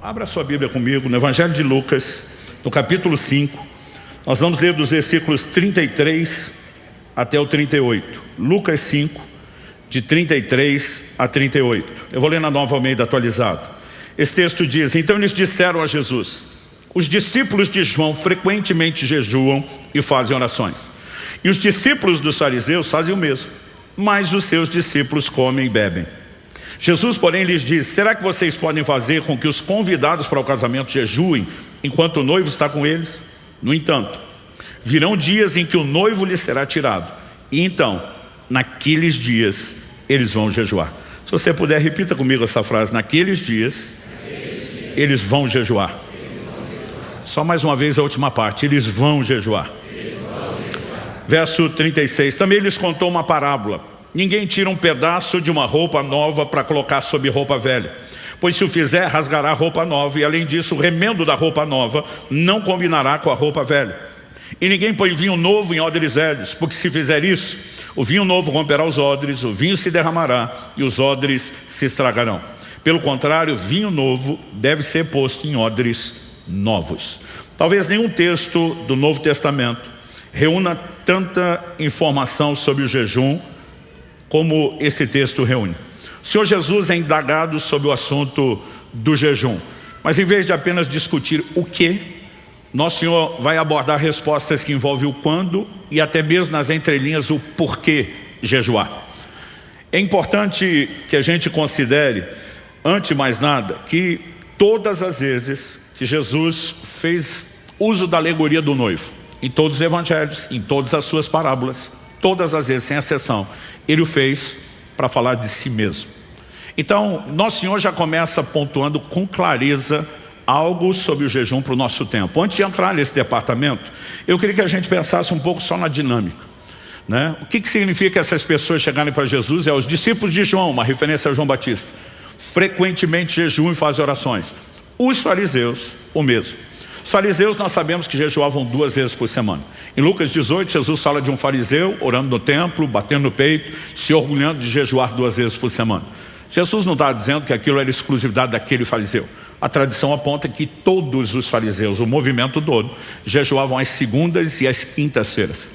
Abra sua Bíblia comigo no Evangelho de Lucas, no capítulo 5. Nós vamos ler dos versículos 33 até o 38. Lucas 5, de 33 a 38. Eu vou ler na Nova Almeida atualizada. Esse texto diz: então eles disseram a Jesus: os discípulos de João frequentemente jejuam e fazem orações, e os discípulos dos fariseus fazem o mesmo, mas os seus discípulos comem e bebem. Jesus, porém, lhes disse: será que vocês podem fazer com que os convidados para o casamento jejuem enquanto o noivo está com eles? No entanto, virão dias em que o noivo lhes será tirado, e então, naqueles dias, eles vão jejuar. Se você puder, repita comigo essa frase: naqueles dias, eles vão jejuar. Só mais uma vez a última parte: eles vão jejuar. Verso 36, também lhes contou uma parábola: ninguém tira um pedaço de uma roupa nova para colocar sobre roupa velha, pois se o fizer, rasgará a roupa nova, e além disso, o remendo da roupa nova não combinará com a roupa velha. E ninguém põe vinho novo em odres velhos, porque se fizer isso, o vinho novo romperá os odres, o vinho se derramará e os odres se estragarão. Pelo contrário, vinho novo deve ser posto em odres novos. Talvez nenhum texto do Novo Testamento reúna tanta informação sobre o jejum como esse texto reúne. O Senhor Jesus é indagado sobre o assunto do jejum, mas em vez de apenas discutir o que, nosso Senhor vai abordar respostas que envolvem o quando e até mesmo nas entrelinhas o porquê jejuar. É importante que a gente considere, antes de mais nada, que todas as vezes que Jesus fez uso da alegoria do noivo, em todos os evangelhos, em todas as suas parábolas, todas as vezes, sem exceção, ele o fez para falar de si mesmo. Então, nosso Senhor já começa pontuando com clareza algo sobre o jejum para o nosso tempo. Antes de entrar nesse departamento, eu queria que a gente pensasse um pouco só na dinâmica, né? O que significa essas pessoas chegarem para Jesus? É os discípulos de João, uma referência a João Batista, frequentemente jejuam e fazem orações. Os fariseus, o mesmo. Os fariseus, nós sabemos que jejuavam 2 vezes por semana. Em Lucas 18, Jesus fala de um fariseu orando no templo, batendo no peito, se orgulhando de jejuar 2 vezes por semana. Jesus não está dizendo que aquilo era exclusividade daquele fariseu. A tradição aponta que todos os fariseus, o movimento todo, jejuavam às segundas e às quintas-feiras.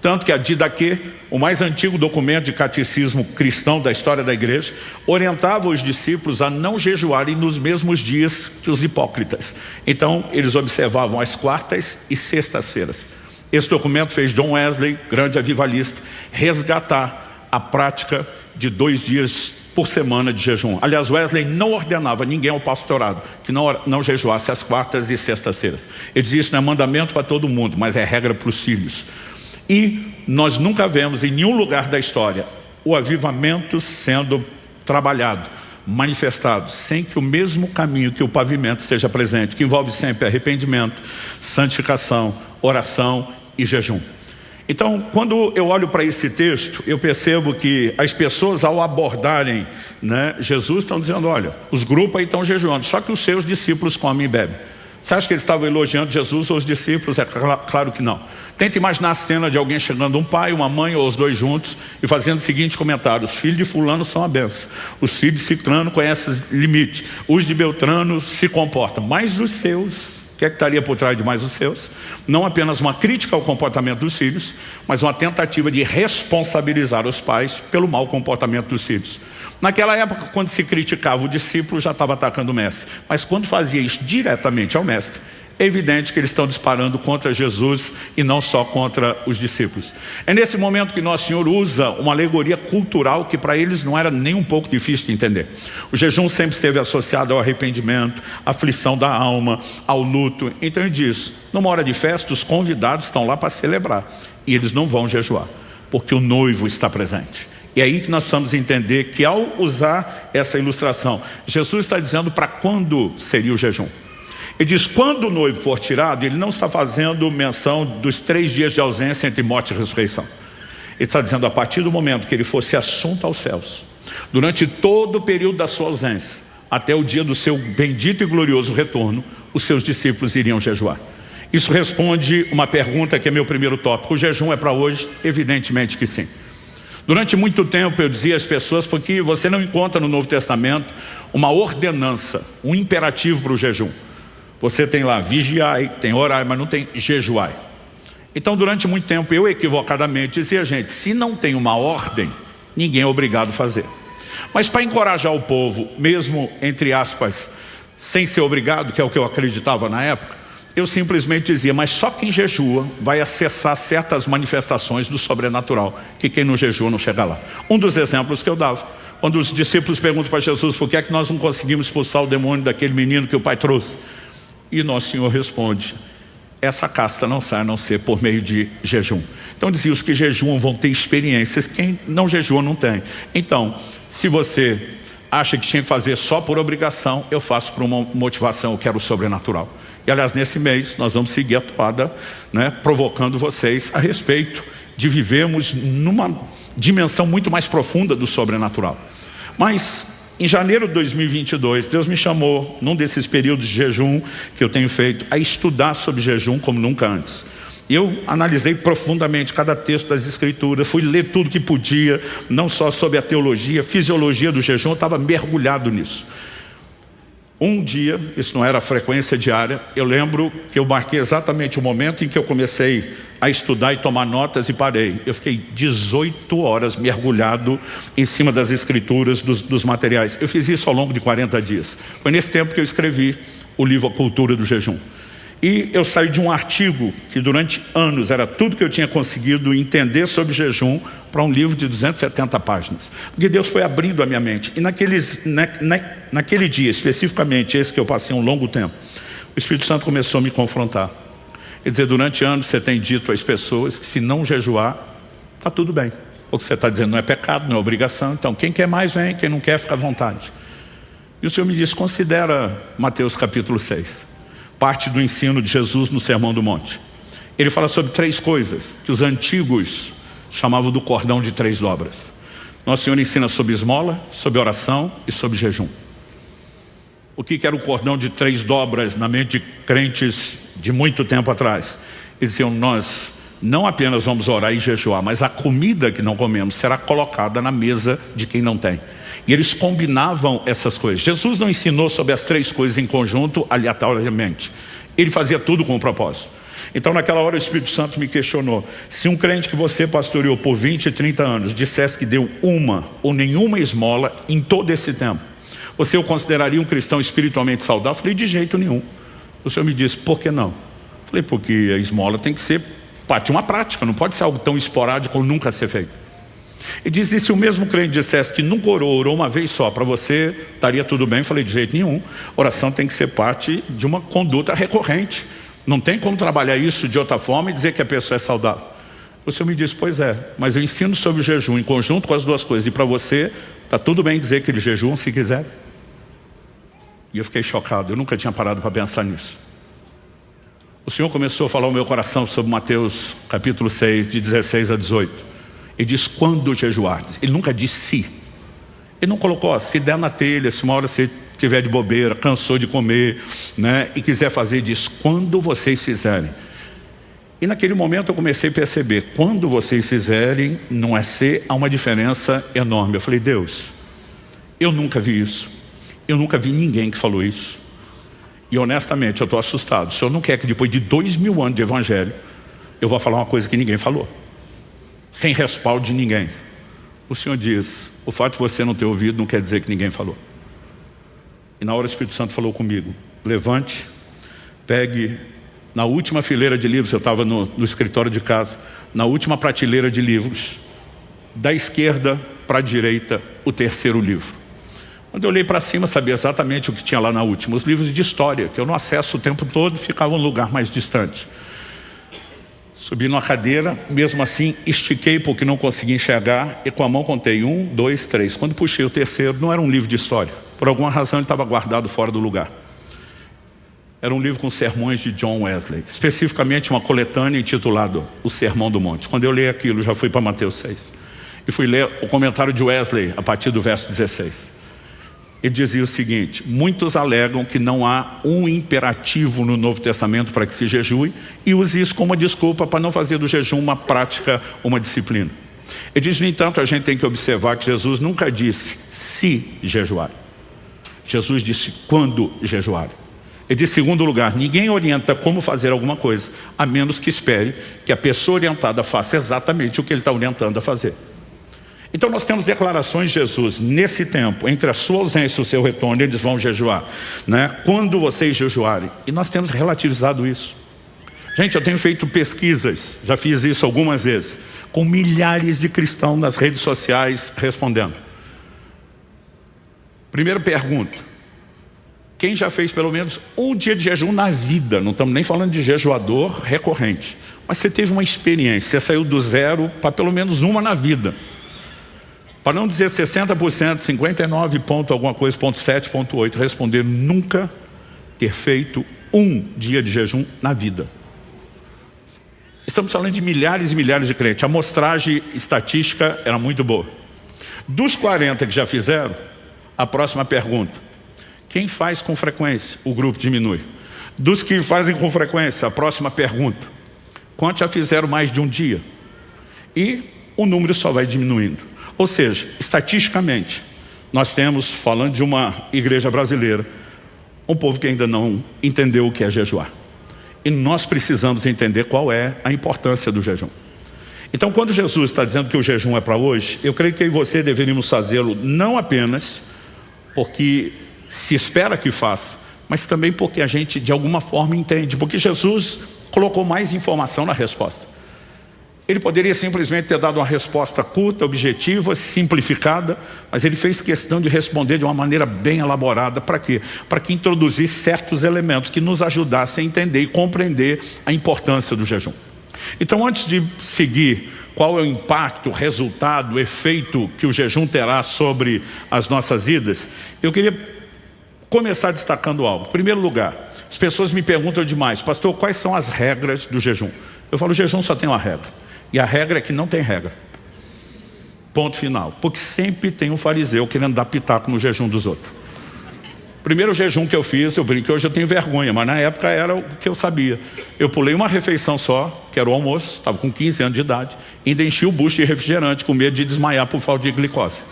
Tanto que a Didaquê, o mais antigo documento de catecismo cristão da história da igreja, orientava os discípulos a não jejuarem nos mesmos dias que os hipócritas. Então, eles observavam as quartas e sextas-feiras. Esse documento fez John Wesley, grande avivalista, resgatar a prática de 2 dias por semana de jejum. Aliás, Wesley não ordenava ninguém ao pastorado que não jejuasse às quartas e sextas-feiras. Ele dizia: isso não é mandamento para todo mundo, mas é regra para os filhos. E nós nunca vemos em nenhum lugar da história o avivamento sendo trabalhado, manifestado, sem que o mesmo caminho que o pavimento esteja presente, que envolve sempre arrependimento, santificação, oração e jejum. Então, quando eu olho para esse texto, eu percebo que as pessoas, ao abordarem, Jesus, estão dizendo: olha, os grupos aí estão jejuando, só que os seus discípulos comem e bebem. Você acha que eles estavam elogiando Jesus ou os discípulos? É claro que não. Tenta imaginar a cena de alguém chegando, um pai, uma mãe ou os dois juntos, e fazendo o seguinte comentário: os filhos de fulano são a benção, os filhos de ciclano conhecem limite, os de Beltrano se comportam, mas os seus, o que é que estaria por trás de mais os seus? Não apenas uma crítica ao comportamento dos filhos, mas uma tentativa de responsabilizar os pais pelo mau comportamento dos filhos. Naquela época, quando se criticava o discípulo, já estava atacando o mestre. Mas quando fazia isso diretamente ao mestre, é evidente que eles estão disparando contra Jesus e não só contra os discípulos. É nesse momento que Nosso Senhor usa uma alegoria cultural que para eles não era nem um pouco difícil de entender. O jejum sempre esteve associado ao arrependimento, à aflição da alma, ao luto. Então ele diz: numa hora de festa, os convidados estão lá para celebrar e eles não vão jejuar, porque o noivo está presente. E é aí que nós precisamos entender que, ao usar essa ilustração, Jesus está dizendo para quando seria o jejum. Ele diz: quando o noivo for tirado, ele não está fazendo menção dos 3 dias de ausência entre morte e ressurreição. Ele está dizendo: a partir do momento que ele fosse assunto aos céus, durante todo o período da sua ausência, até o dia do seu bendito e glorioso retorno, os seus discípulos iriam jejuar. Isso responde uma pergunta que é meu primeiro tópico: o jejum é para hoje? Evidentemente que sim. Durante muito tempo eu dizia às pessoas, porque você não encontra no Novo Testamento uma ordenança, um imperativo para o jejum. Você tem lá vigiai, tem orai, mas não tem jejuai. Então durante muito tempo eu equivocadamente dizia, gente, se não tem uma ordem, ninguém é obrigado a fazer. Mas para encorajar o povo, mesmo entre aspas, sem ser obrigado, que é o que eu acreditava na época, eu simplesmente dizia, mas só quem jejua vai acessar certas manifestações do sobrenatural, que quem não jejua não chega lá. Um dos exemplos que eu dava, quando os discípulos perguntam para Jesus, por que é que nós não conseguimos expulsar o demônio daquele menino que o pai trouxe? E nosso Senhor responde, essa casta não sai a não ser por meio de jejum. Então dizia, os que jejuam vão ter experiências, quem não jejua não tem. Então, se você acha que tinha que fazer só por obrigação, eu faço por uma motivação, eu quero o sobrenatural. E aliás, nesse mês nós vamos seguir a toada, provocando vocês a respeito de vivermos numa dimensão muito mais profunda do sobrenatural. Mas em janeiro de 2022, Deus me chamou, num desses períodos de jejum que eu tenho feito, a estudar sobre jejum como nunca antes. Eu analisei profundamente cada texto das Escrituras, fui ler tudo que podia, não só sobre a teologia, fisiologia do jejum, eu estava mergulhado nisso. Um dia, isso não era a frequência diária, eu lembro que eu marquei exatamente o momento em que eu comecei a estudar e tomar notas e parei. Eu fiquei 18 horas mergulhado em cima das Escrituras, dos materiais. Eu fiz isso ao longo de 40 dias. Foi nesse tempo que eu escrevi o livro A Cultura do Jejum. E eu saí de um artigo que durante anos era tudo que eu tinha conseguido entender sobre jejum para um livro de 270 páginas. Porque Deus foi abrindo a minha mente. E naquele dia, especificamente esse que eu passei um longo tempo, o Espírito Santo começou a me confrontar. Quer dizer, durante anos você tem dito às pessoas que se não jejuar, está tudo bem. O que você está dizendo não é pecado, não é obrigação. Então quem quer mais vem, quem não quer fica à vontade. E o Senhor me disse, considera Mateus capítulo 6. Parte do ensino de Jesus no Sermão do Monte. Ele fala sobre 3 coisas que os antigos chamavam do cordão de 3 dobras. Nosso Senhor ensina sobre esmola, sobre oração e sobre jejum. O que era o cordão de 3 dobras na mente de crentes de muito tempo atrás? Eles diziam, nós não apenas vamos orar e jejuar, mas a comida que não comemos será colocada na mesa de quem não tem. E eles combinavam essas coisas. Jesus não ensinou sobre as 3 coisas em conjunto aleatoriamente. Ele fazia tudo com um propósito. Então naquela hora o Espírito Santo me questionou, se um crente que você pastoreou por 20, 30 anos dissesse que deu uma ou nenhuma esmola em todo esse tempo, você o consideraria um cristão espiritualmente saudável? Eu falei, de jeito nenhum. O Senhor me disse, por que não? Eu falei, porque a esmola tem que ser parte de uma prática, não pode ser algo tão esporádico ou nunca ser feito. E diz, e se o mesmo crente dissesse que nunca orou uma vez só, para você estaria tudo bem? Eu falei, de jeito nenhum. Oração tem que ser parte de uma conduta recorrente. Não tem como trabalhar isso de outra forma e dizer que a pessoa é saudável. O Senhor me disse, pois é, mas eu ensino sobre o jejum em conjunto com as 2 coisas. E para você, está tudo bem dizer que eles jejuam se quiser. E eu fiquei chocado, eu nunca tinha parado para pensar nisso. O Senhor começou a falar ao meu coração sobre Mateus capítulo 6, de 16 a 18. Ele diz, quando jejuardes. Ele nunca disse se. Ele não colocou, se der na telha, se uma hora você estiver de bobeira, cansou de comer, e quiser fazer, diz, quando vocês fizerem. E naquele momento eu comecei a perceber, quando vocês fizerem, não é ser, há uma diferença enorme. Eu falei, Deus, eu nunca vi isso. Eu nunca vi ninguém que falou isso. E honestamente eu estou assustado. O Senhor não quer que depois de 2000 anos de evangelho eu vá falar uma coisa que ninguém falou, sem respaldo de ninguém. O Senhor diz, o fato de você não ter ouvido não quer dizer que ninguém falou. E na hora o Espírito Santo falou comigo, levante, pegue na última fileira de livros, eu estava no escritório de casa, na última prateleira de livros, da esquerda para a direita, o 3º livro. Quando eu olhei para cima, sabia exatamente o que tinha lá na última. Os livros de história, que eu não acesso o tempo todo, ficavam em um lugar mais distante. Subi numa cadeira, mesmo assim, estiquei porque não consegui enxergar e com a mão contei 1, 2, 3. Quando puxei o 3º, não era um livro de história. Por alguma razão ele estava guardado fora do lugar. Era um livro com sermões de John Wesley. Especificamente uma coletânea intitulada O Sermão do Monte. Quando eu li aquilo, já fui para Mateus 6. E fui ler o comentário de Wesley a partir do verso 16. Ele dizia o seguinte, muitos alegam que não há um imperativo no Novo Testamento para que se jejue e use isso como uma desculpa para não fazer do jejum uma prática, uma disciplina. Ele diz, no entanto, a gente tem que observar que Jesus nunca disse se jejuar. Jesus disse quando jejuar. Ele diz, em segundo lugar, ninguém orienta como fazer alguma coisa, a menos que espere que a pessoa orientada faça exatamente o que ele está orientando a fazer. Então nós temos declarações de Jesus nesse tempo, entre a sua ausência e o seu retorno, eles vão jejuar, né? Quando vocês jejuarem. E nós temos relativizado isso. Gente, eu tenho feito pesquisas, já fiz isso algumas vezes, com milhares de cristãos nas redes sociais respondendo. Primeira pergunta: quem já fez pelo menos um dia de jejum na vida? Não estamos nem falando de jejuador recorrente, mas você teve uma experiência, você saiu do zero para pelo menos uma na vida. Para não dizer 60%, 59 ponto alguma coisa, ponto 7, ponto 8, responder nunca ter feito um dia de jejum na vida. Estamos falando de milhares e milhares de crentes. A amostragem estatística era muito boa. Dos 40 que já fizeram, a próxima pergunta: quem faz com frequência? O grupo diminui. Dos que fazem com frequência, a próxima pergunta: quantos já fizeram mais de um dia? E o número só vai diminuindo. Ou seja, estatisticamente, nós temos, falando de uma igreja brasileira, um povo que ainda não entendeu o que é jejuar. E nós precisamos entender qual é a importância do jejum. Então, quando Jesus está dizendo que o jejum é para hoje, eu creio que eu e você deveríamos fazê-lo não apenas porque se espera que faça, mas também porque a gente de alguma forma entende, porque Jesus colocou mais informação na resposta. Ele poderia simplesmente ter dado uma resposta curta, objetiva, simplificada, mas ele fez questão de responder de uma maneira bem elaborada. Para quê? Para que introduzisse certos elementos que nos ajudassem a entender e compreender a importância do jejum. Então, antes de seguir qual é o impacto, o resultado, o efeito que o jejum terá sobre as nossas vidas, eu queria começar destacando algo. Em primeiro lugar, as pessoas me perguntam demais: pastor, quais são as regras do jejum? Eu falo, o jejum só tem uma regra. E a regra é que não tem regra. Ponto final. Porque sempre tem um fariseu querendo dar pitaco no jejum dos outros. Primeiro jejum que eu fiz, eu brinquei, hoje eu tenho vergonha, mas na época era o que eu sabia. Eu pulei uma refeição só, que era o almoço, estava com 15 anos de idade, ainda enchi o bucho de refrigerante, com medo de desmaiar por falta de glicose.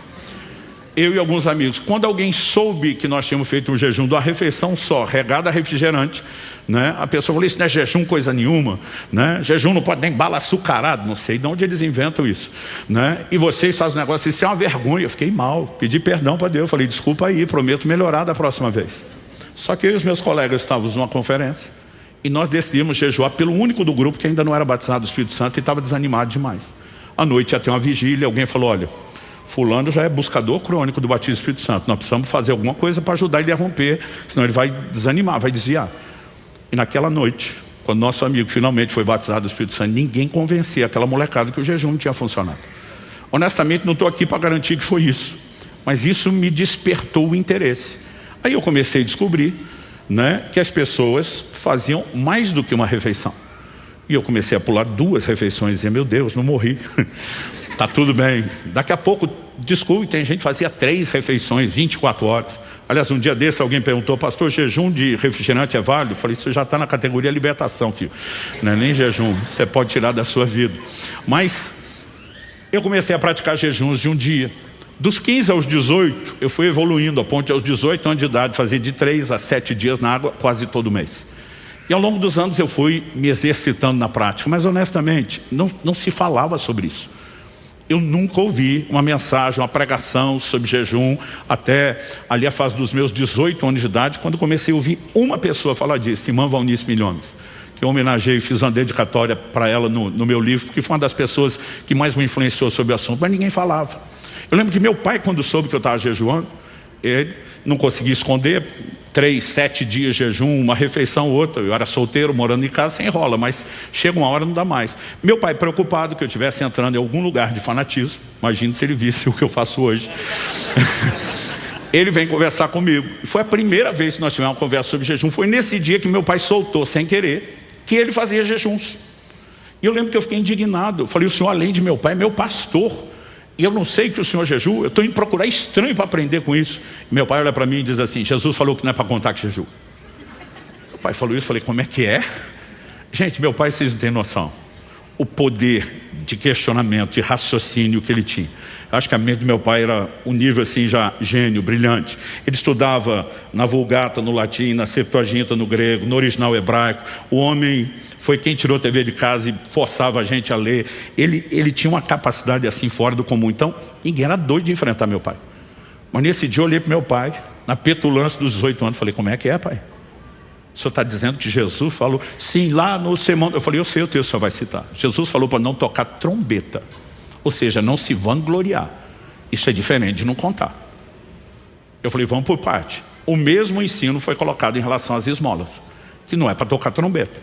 Eu e alguns amigos, quando alguém soube que nós tínhamos feito um jejum de uma refeição só, regada a refrigerante, né, a pessoa falou, isso não é jejum coisa nenhuma, né, jejum não pode nem bala açucarado, não sei de onde eles inventam isso, né, e vocês fazem um negócio, isso é uma vergonha. Eu fiquei mal, pedi perdão para Deus, falei, desculpa aí, prometo melhorar da próxima vez. Só que eu e os meus colegas estávamos numa conferência e nós decidimos jejuar pelo único do grupo que ainda não era batizado do Espírito Santo e estava desanimado demais. À noite ia ter uma vigília, alguém falou, olha, fulano já é buscador crônico do batismo do Espírito Santo, nós precisamos fazer alguma coisa para ajudar ele a romper, senão ele vai desanimar, vai desviar. E naquela noite, quando nosso amigo finalmente foi batizado do Espírito Santo, ninguém convencia aquela molecada que o jejum não tinha funcionado. Honestamente, não estou aqui para garantir que foi isso, mas isso me despertou o interesse. Aí eu comecei a descobrir, né, que as pessoas faziam mais do que uma refeição. E eu comecei a pular 2 refeições e dizer, meu Deus, não morri. Tá tudo bem. Daqui a pouco, desculpe, tem gente que fazia 3 refeições, 24 horas. Aliás, um dia desse alguém perguntou, pastor, jejum de refrigerante é válido? Eu falei, isso já está na categoria libertação, filho. Não é nem jejum, você pode tirar da sua vida. Mas eu comecei a praticar jejuns de um dia. Dos 15 aos 18, eu fui evoluindo, a ponto de aos 18 anos de idade, fazer de 3 a 7 dias na água quase todo mês. E ao longo dos anos eu fui me exercitando na prática, mas honestamente, não se falava sobre isso. Eu nunca ouvi uma mensagem, uma pregação sobre jejum, até ali a fase dos meus 18 anos de idade, quando comecei a ouvir uma pessoa falar disso, irmã Valnice Milhomes, que eu homenageei e fiz uma dedicatória para ela no meu livro, porque foi uma das pessoas que mais me influenciou sobre o assunto, mas ninguém falava. Eu lembro que meu pai, quando soube que eu estava jejuando, ele não conseguia esconder, 3, 7 dias de jejum, uma refeição, outra. Eu era solteiro, morando em casa, sem enrola, mas chega uma hora não dá mais. Meu pai preocupado que eu estivesse entrando em algum lugar de fanatismo, imagine se ele visse o que eu faço hoje. Ele vem conversar comigo. Foi a primeira vez que nós tivemos uma conversa sobre jejum. Foi nesse dia que meu pai soltou, sem querer, que ele fazia jejuns. E eu lembro que eu fiquei indignado. Eu falei, o senhor, além de meu pai, é meu pastor. E eu não sei que o senhor jejua, eu estou indo procurar estranho para aprender com isso. E meu pai olha para mim e diz assim, Jesus falou que não é para contar que jejua. Meu pai falou isso, eu falei, como é que é? Gente, meu pai, vocês não têm noção. o poder de questionamento, de raciocínio que ele tinha. Acho que a mente do meu pai era um nível assim já gênio, brilhante. Ele estudava na Vulgata, no latim, na Septuaginta, no grego, no original hebraico. O homem foi quem tirou a TV de casa e forçava a gente a ler. Ele tinha uma capacidade assim fora do comum. Então, ninguém era doido de enfrentar meu pai. Mas nesse dia eu olhei para meu pai, na petulância dos 18 anos, falei, como é que é, pai? O senhor está dizendo que Jesus falou? Sim, lá no sermão. Eu falei, eu sei o texto que o senhor vai citar. Jesus falou para não tocar trombeta. Ou seja, não se vangloriar. Isso é diferente de não contar. Eu falei, vamos por parte. O mesmo ensino foi colocado em relação às esmolas, que não é para tocar trombeta.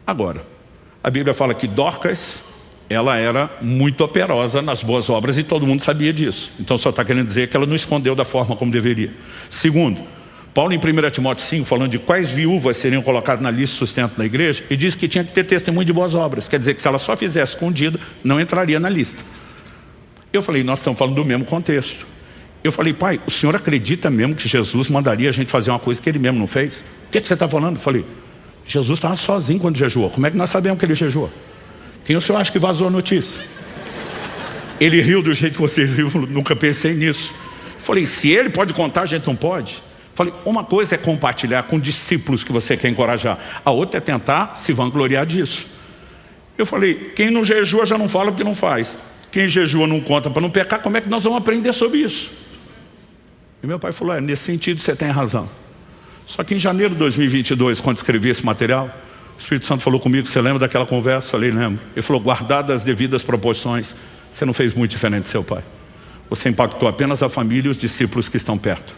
Agora, a Bíblia fala que Dorcas, ela era muito operosa nas boas obras e todo mundo sabia disso. Então só está querendo dizer que ela não escondeu da forma como deveria. Segundo, Paulo em 1 Timóteo 5, falando de quais viúvas seriam colocadas na lista de sustento da igreja, e diz que tinha que ter testemunho de boas obras. Quer dizer que se ela só fizesse escondida, não entraria na lista. Eu falei, nós estamos falando do mesmo contexto. Eu falei, pai, o senhor acredita mesmo que Jesus mandaria a gente fazer uma coisa que ele mesmo não fez? O que você está falando? Eu falei, Jesus estava sozinho quando jejuou. Como é que nós sabemos que ele jejuou? Quem o senhor acha que vazou a notícia? Ele riu do jeito que vocês riram, nunca pensei nisso. Eu falei, se ele pode contar, a gente não pode? Falei, uma coisa é compartilhar com discípulos que você quer encorajar, a outra é tentar se vangloriar disso. Eu falei, quem não jejua já não fala porque não faz. Quem jejua não conta para não pecar, como é que nós vamos aprender sobre isso? E meu pai falou, nesse sentido você tem razão. Só que em janeiro de 2022, quando escrevi esse material, o Espírito Santo falou comigo, você lembra daquela conversa? Eu falei, lembro. Ele falou, guardadas as devidas proporções, você não fez muito diferente do seu pai. Você impactou apenas a família e os discípulos que estão perto.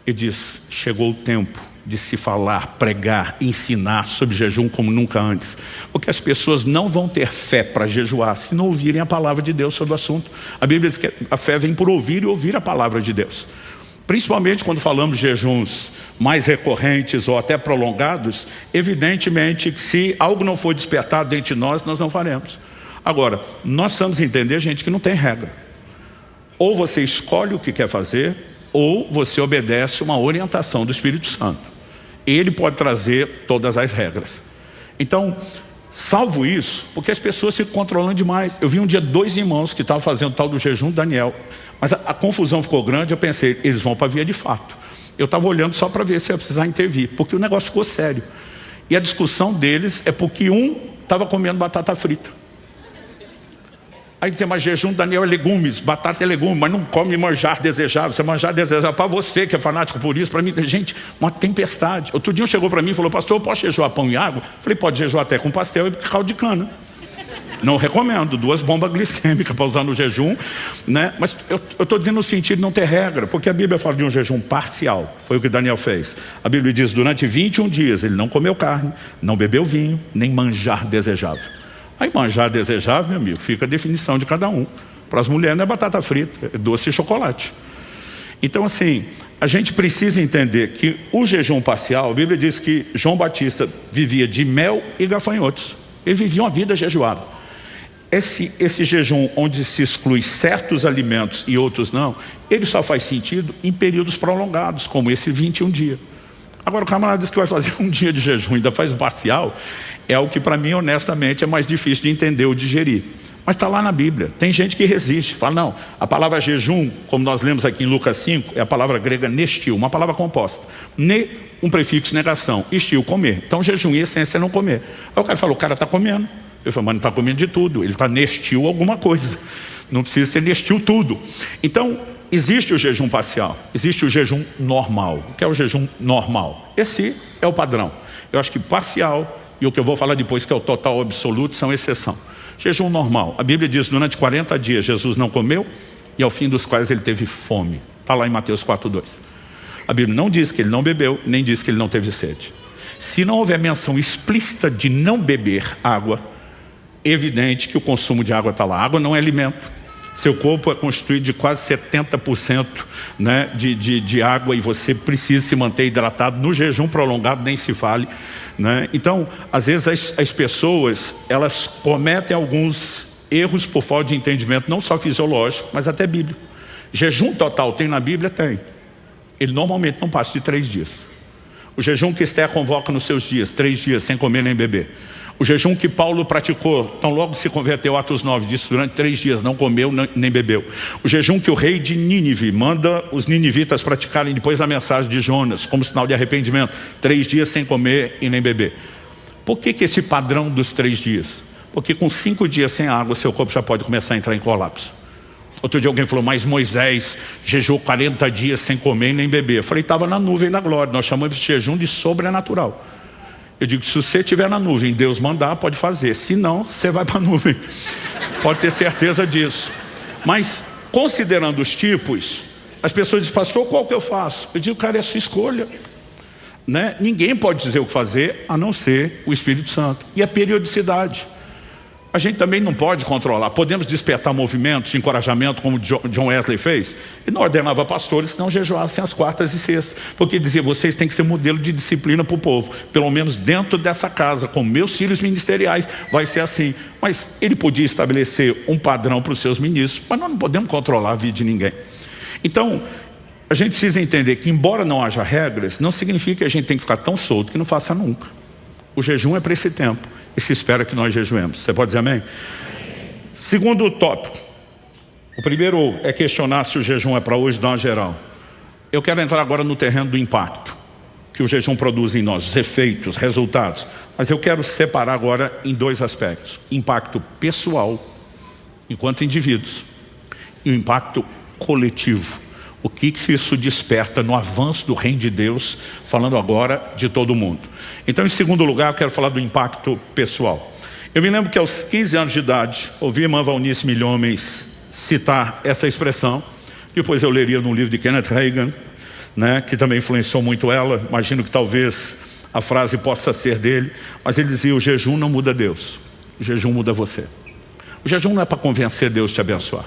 E diz, chegou o tempo de se falar, pregar, ensinar sobre jejum como nunca antes. Porque as pessoas não vão ter fé para jejuar se não ouvirem a palavra de Deus sobre o assunto. A Bíblia diz que a fé vem por ouvir e ouvir a palavra de Deus. Principalmente quando falamos de jejuns mais recorrentes ou até prolongados, evidentemente que se algo não for despertado dentro de nós não faremos. Agora, nós precisamos entender, gente, que não tem regra. Ou você escolhe o que quer fazer, ou você obedece uma orientação do Espírito Santo. Ele pode trazer todas as regras. Então, salvo isso, porque as pessoas ficam controlando demais. Eu vi um dia 2 irmãos que estavam fazendo tal do jejum, Daniel. Mas a confusão ficou grande, eu pensei, eles vão para a via de fato. Eu estava olhando só para ver se ia precisar intervir, porque o negócio ficou sério. E a discussão deles é porque um estava comendo batata frita. Aí dizia, mas jejum, Daniel, é legumes, batata é legume, mas não come manjar desejável. Você manjar desejável para você que é fanático por isso, para mim, gente, uma tempestade. Outro dia um chegou para mim e falou, pastor, eu posso jejuar pão e água? Falei, pode jejuar até com pastel e caldo de cana. Não recomendo, 2 bombas glicêmicas para usar no jejum, né? Mas eu estou dizendo no sentido de não ter regra, porque a Bíblia fala de um jejum parcial, foi o que Daniel fez. A Bíblia diz, durante 21 dias ele não comeu carne, não bebeu vinho, nem manjar desejável. Aí manjar desejável, meu amigo, fica a definição de cada um. Para as mulheres não é batata frita, é doce e chocolate. Então assim, a gente precisa entender que o jejum parcial, a Bíblia diz que João Batista vivia de mel e gafanhotos. Ele vivia uma vida jejuada. Esse jejum onde se exclui certos alimentos e outros não, ele só faz sentido em períodos prolongados, como esse 21 dias. Agora o camarada diz que vai fazer um dia de jejum, ainda faz parcial, é algo que para mim honestamente é mais difícil de entender ou digerir. Mas está lá na Bíblia, tem gente que resiste, fala não, a palavra jejum, como nós lemos aqui em Lucas 5, é a palavra grega nestil, uma palavra composta. Ne, um prefixo negação, estil, comer. Então jejum em essência é não comer. Aí o cara fala, o cara está comendo. Eu falo, mas não está comendo de tudo, ele está nestil alguma coisa. Não precisa ser nestil tudo. Então, existe o jejum parcial, existe o jejum normal. O que é o jejum normal? Esse é o padrão. Eu acho que parcial e o que eu vou falar depois, que é o total absoluto, são exceção. Jejum normal. A Bíblia diz, durante 40 dias Jesus não comeu e ao fim dos quais ele teve fome. Está lá em Mateus 4:2. A Bíblia não diz que ele não bebeu, nem diz que ele não teve sede. Se não houver menção explícita de não beber água, evidente que o consumo de água está lá. Água não é alimento. Seu corpo é constituído de quase 70%, né, de água, e você precisa se manter hidratado. No jejum prolongado nem se fale, né? Então, às vezes as pessoas, elas cometem alguns erros por falta de entendimento, não só fisiológico, mas até bíblico. Jejum total tem na Bíblia? Tem. Ele normalmente não passa de 3 dias. O jejum que Esther convoca nos seus dias, 3 dias, sem comer nem beber. O jejum que Paulo praticou, tão logo se converteu, Atos 9, disse durante 3 dias, não comeu nem bebeu. O jejum que o rei de Nínive manda os ninivitas praticarem depois da mensagem de Jonas, como sinal de arrependimento, 3 dias sem comer e nem beber. Por que esse padrão dos 3 dias? Porque com 5 dias sem água, seu corpo já pode começar a entrar em colapso. Outro dia alguém falou, mas Moisés jejuou 40 dias sem comer e nem beber. Eu falei, estava na nuvem da glória, nós chamamos de jejum de sobrenatural. Eu digo, se você estiver na nuvem, Deus mandar, pode fazer. Se não, você vai para a nuvem. Pode ter certeza disso. Mas, considerando os tipos, as pessoas dizem, pastor, qual que eu faço? Eu digo, cara, é a sua escolha. Né? Ninguém pode dizer o que fazer, a não ser o Espírito Santo. E a periodicidade. A gente também não pode controlar. Podemos despertar movimentos de encorajamento, como John Wesley fez. E não ordenava pastores que não jejuassem às quartas e sextas. Porque dizia, vocês têm que ser modelo de disciplina para o povo. Pelo menos dentro dessa casa, com meus filhos ministeriais, vai ser assim. Mas ele podia estabelecer um padrão para os seus ministros, mas nós não podemos controlar a vida de ninguém. Então, a gente precisa entender que, embora não haja regras, não significa que a gente tem que ficar tão solto que não faça nunca. O jejum é para esse tempo. E se espera que nós jejuemos. Você pode dizer amém? Segundo tópico. O primeiro é questionar se o jejum é para hoje, dar uma geral. Eu quero entrar agora no terreno do impacto que o jejum produz em nós, os efeitos, resultados. Mas eu quero separar agora em 2 aspectos. Impacto pessoal, enquanto indivíduos, e o impacto coletivo. O que isso desperta no avanço do reino de Deus, falando agora de todo mundo. Então, em segundo lugar, eu quero falar do impacto pessoal. Eu me lembro que aos 15 anos de idade, ouvi a irmã Valnice Milhomens citar essa expressão. Depois eu leria num livro de Kenneth Hagin, né, que também influenciou muito ela. Imagino que talvez a frase possa ser dele. Mas ele dizia, o jejum não muda Deus. O jejum muda você. O jejum não é para convencer Deus a te abençoar.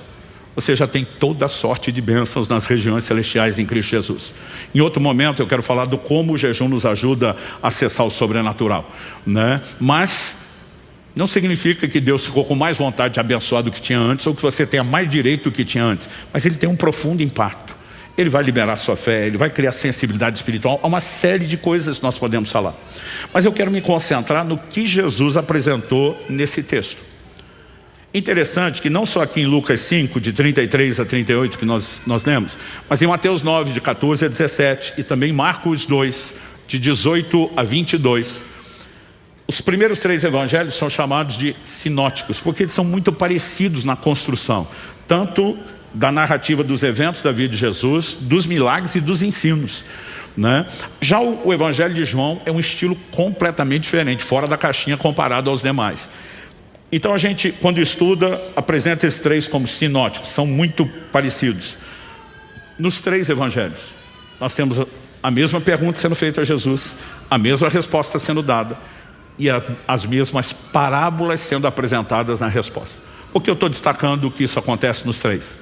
Você já tem toda a sorte de bênçãos nas regiões celestiais em Cristo Jesus. Em outro momento eu quero falar do como o jejum nos ajuda a acessar o sobrenatural, né? Mas não significa que Deus ficou com mais vontade de abençoar do que tinha antes, ou que você tenha mais direito do que tinha antes. Mas Ele tem um profundo impacto. Ele vai liberar sua fé, Ele vai criar sensibilidade espiritual. Há uma série de coisas que nós podemos falar. Mas eu quero me concentrar no que Jesus apresentou nesse texto. Interessante que não só aqui em Lucas 5, de 33 a 38 que nós lemos, mas em Mateus 9, de 14 a 17, e também Marcos 2, de 18 a 22, os primeiros 3 evangelhos são chamados de sinóticos, porque eles são muito parecidos na construção, tanto da narrativa dos eventos da vida de Jesus, dos milagres e dos ensinos, né? Já o evangelho de João é um estilo completamente diferente, fora da caixinha comparado aos demais. Então a gente, quando estuda, apresenta esses 3 como sinóticos, são muito parecidos. Nos 3 evangelhos, nós temos a mesma pergunta sendo feita a Jesus, a mesma resposta sendo dada, e as mesmas parábolas sendo apresentadas na resposta. Por que eu estou destacando que isso acontece nos 3?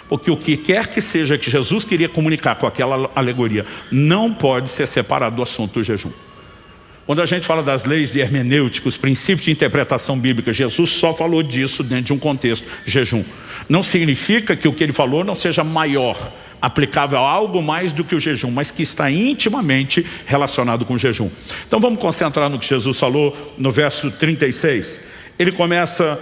Porque o que quer que seja que Jesus queria comunicar com aquela alegoria, não pode ser separado do assunto do jejum. Quando a gente fala das leis de hermenêutica, os princípios de interpretação bíblica, Jesus só falou disso dentro de um contexto, jejum. Não significa que o que ele falou não seja maior, aplicável a algo mais do que o jejum, mas que está intimamente relacionado com o jejum. Então vamos concentrar no que Jesus falou no verso 36. Ele começa,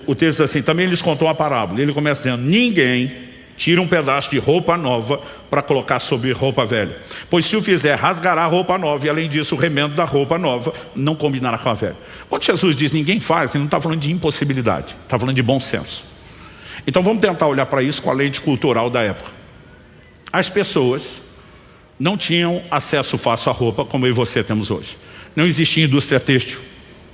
o texto diz assim, também lhes contou uma parábola. Ele começa dizendo, ninguém tira um pedaço de roupa nova para colocar sobre roupa velha. Pois se o fizer, rasgará a roupa nova, e além disso o remendo da roupa nova não combinará com a velha. Quando Jesus diz ninguém faz, ele não está falando de impossibilidade, está falando de bom senso. Então vamos tentar olhar para isso com a lente cultural da época. As pessoas não tinham acesso fácil à roupa como eu e você temos hoje. Não existia indústria têxtil.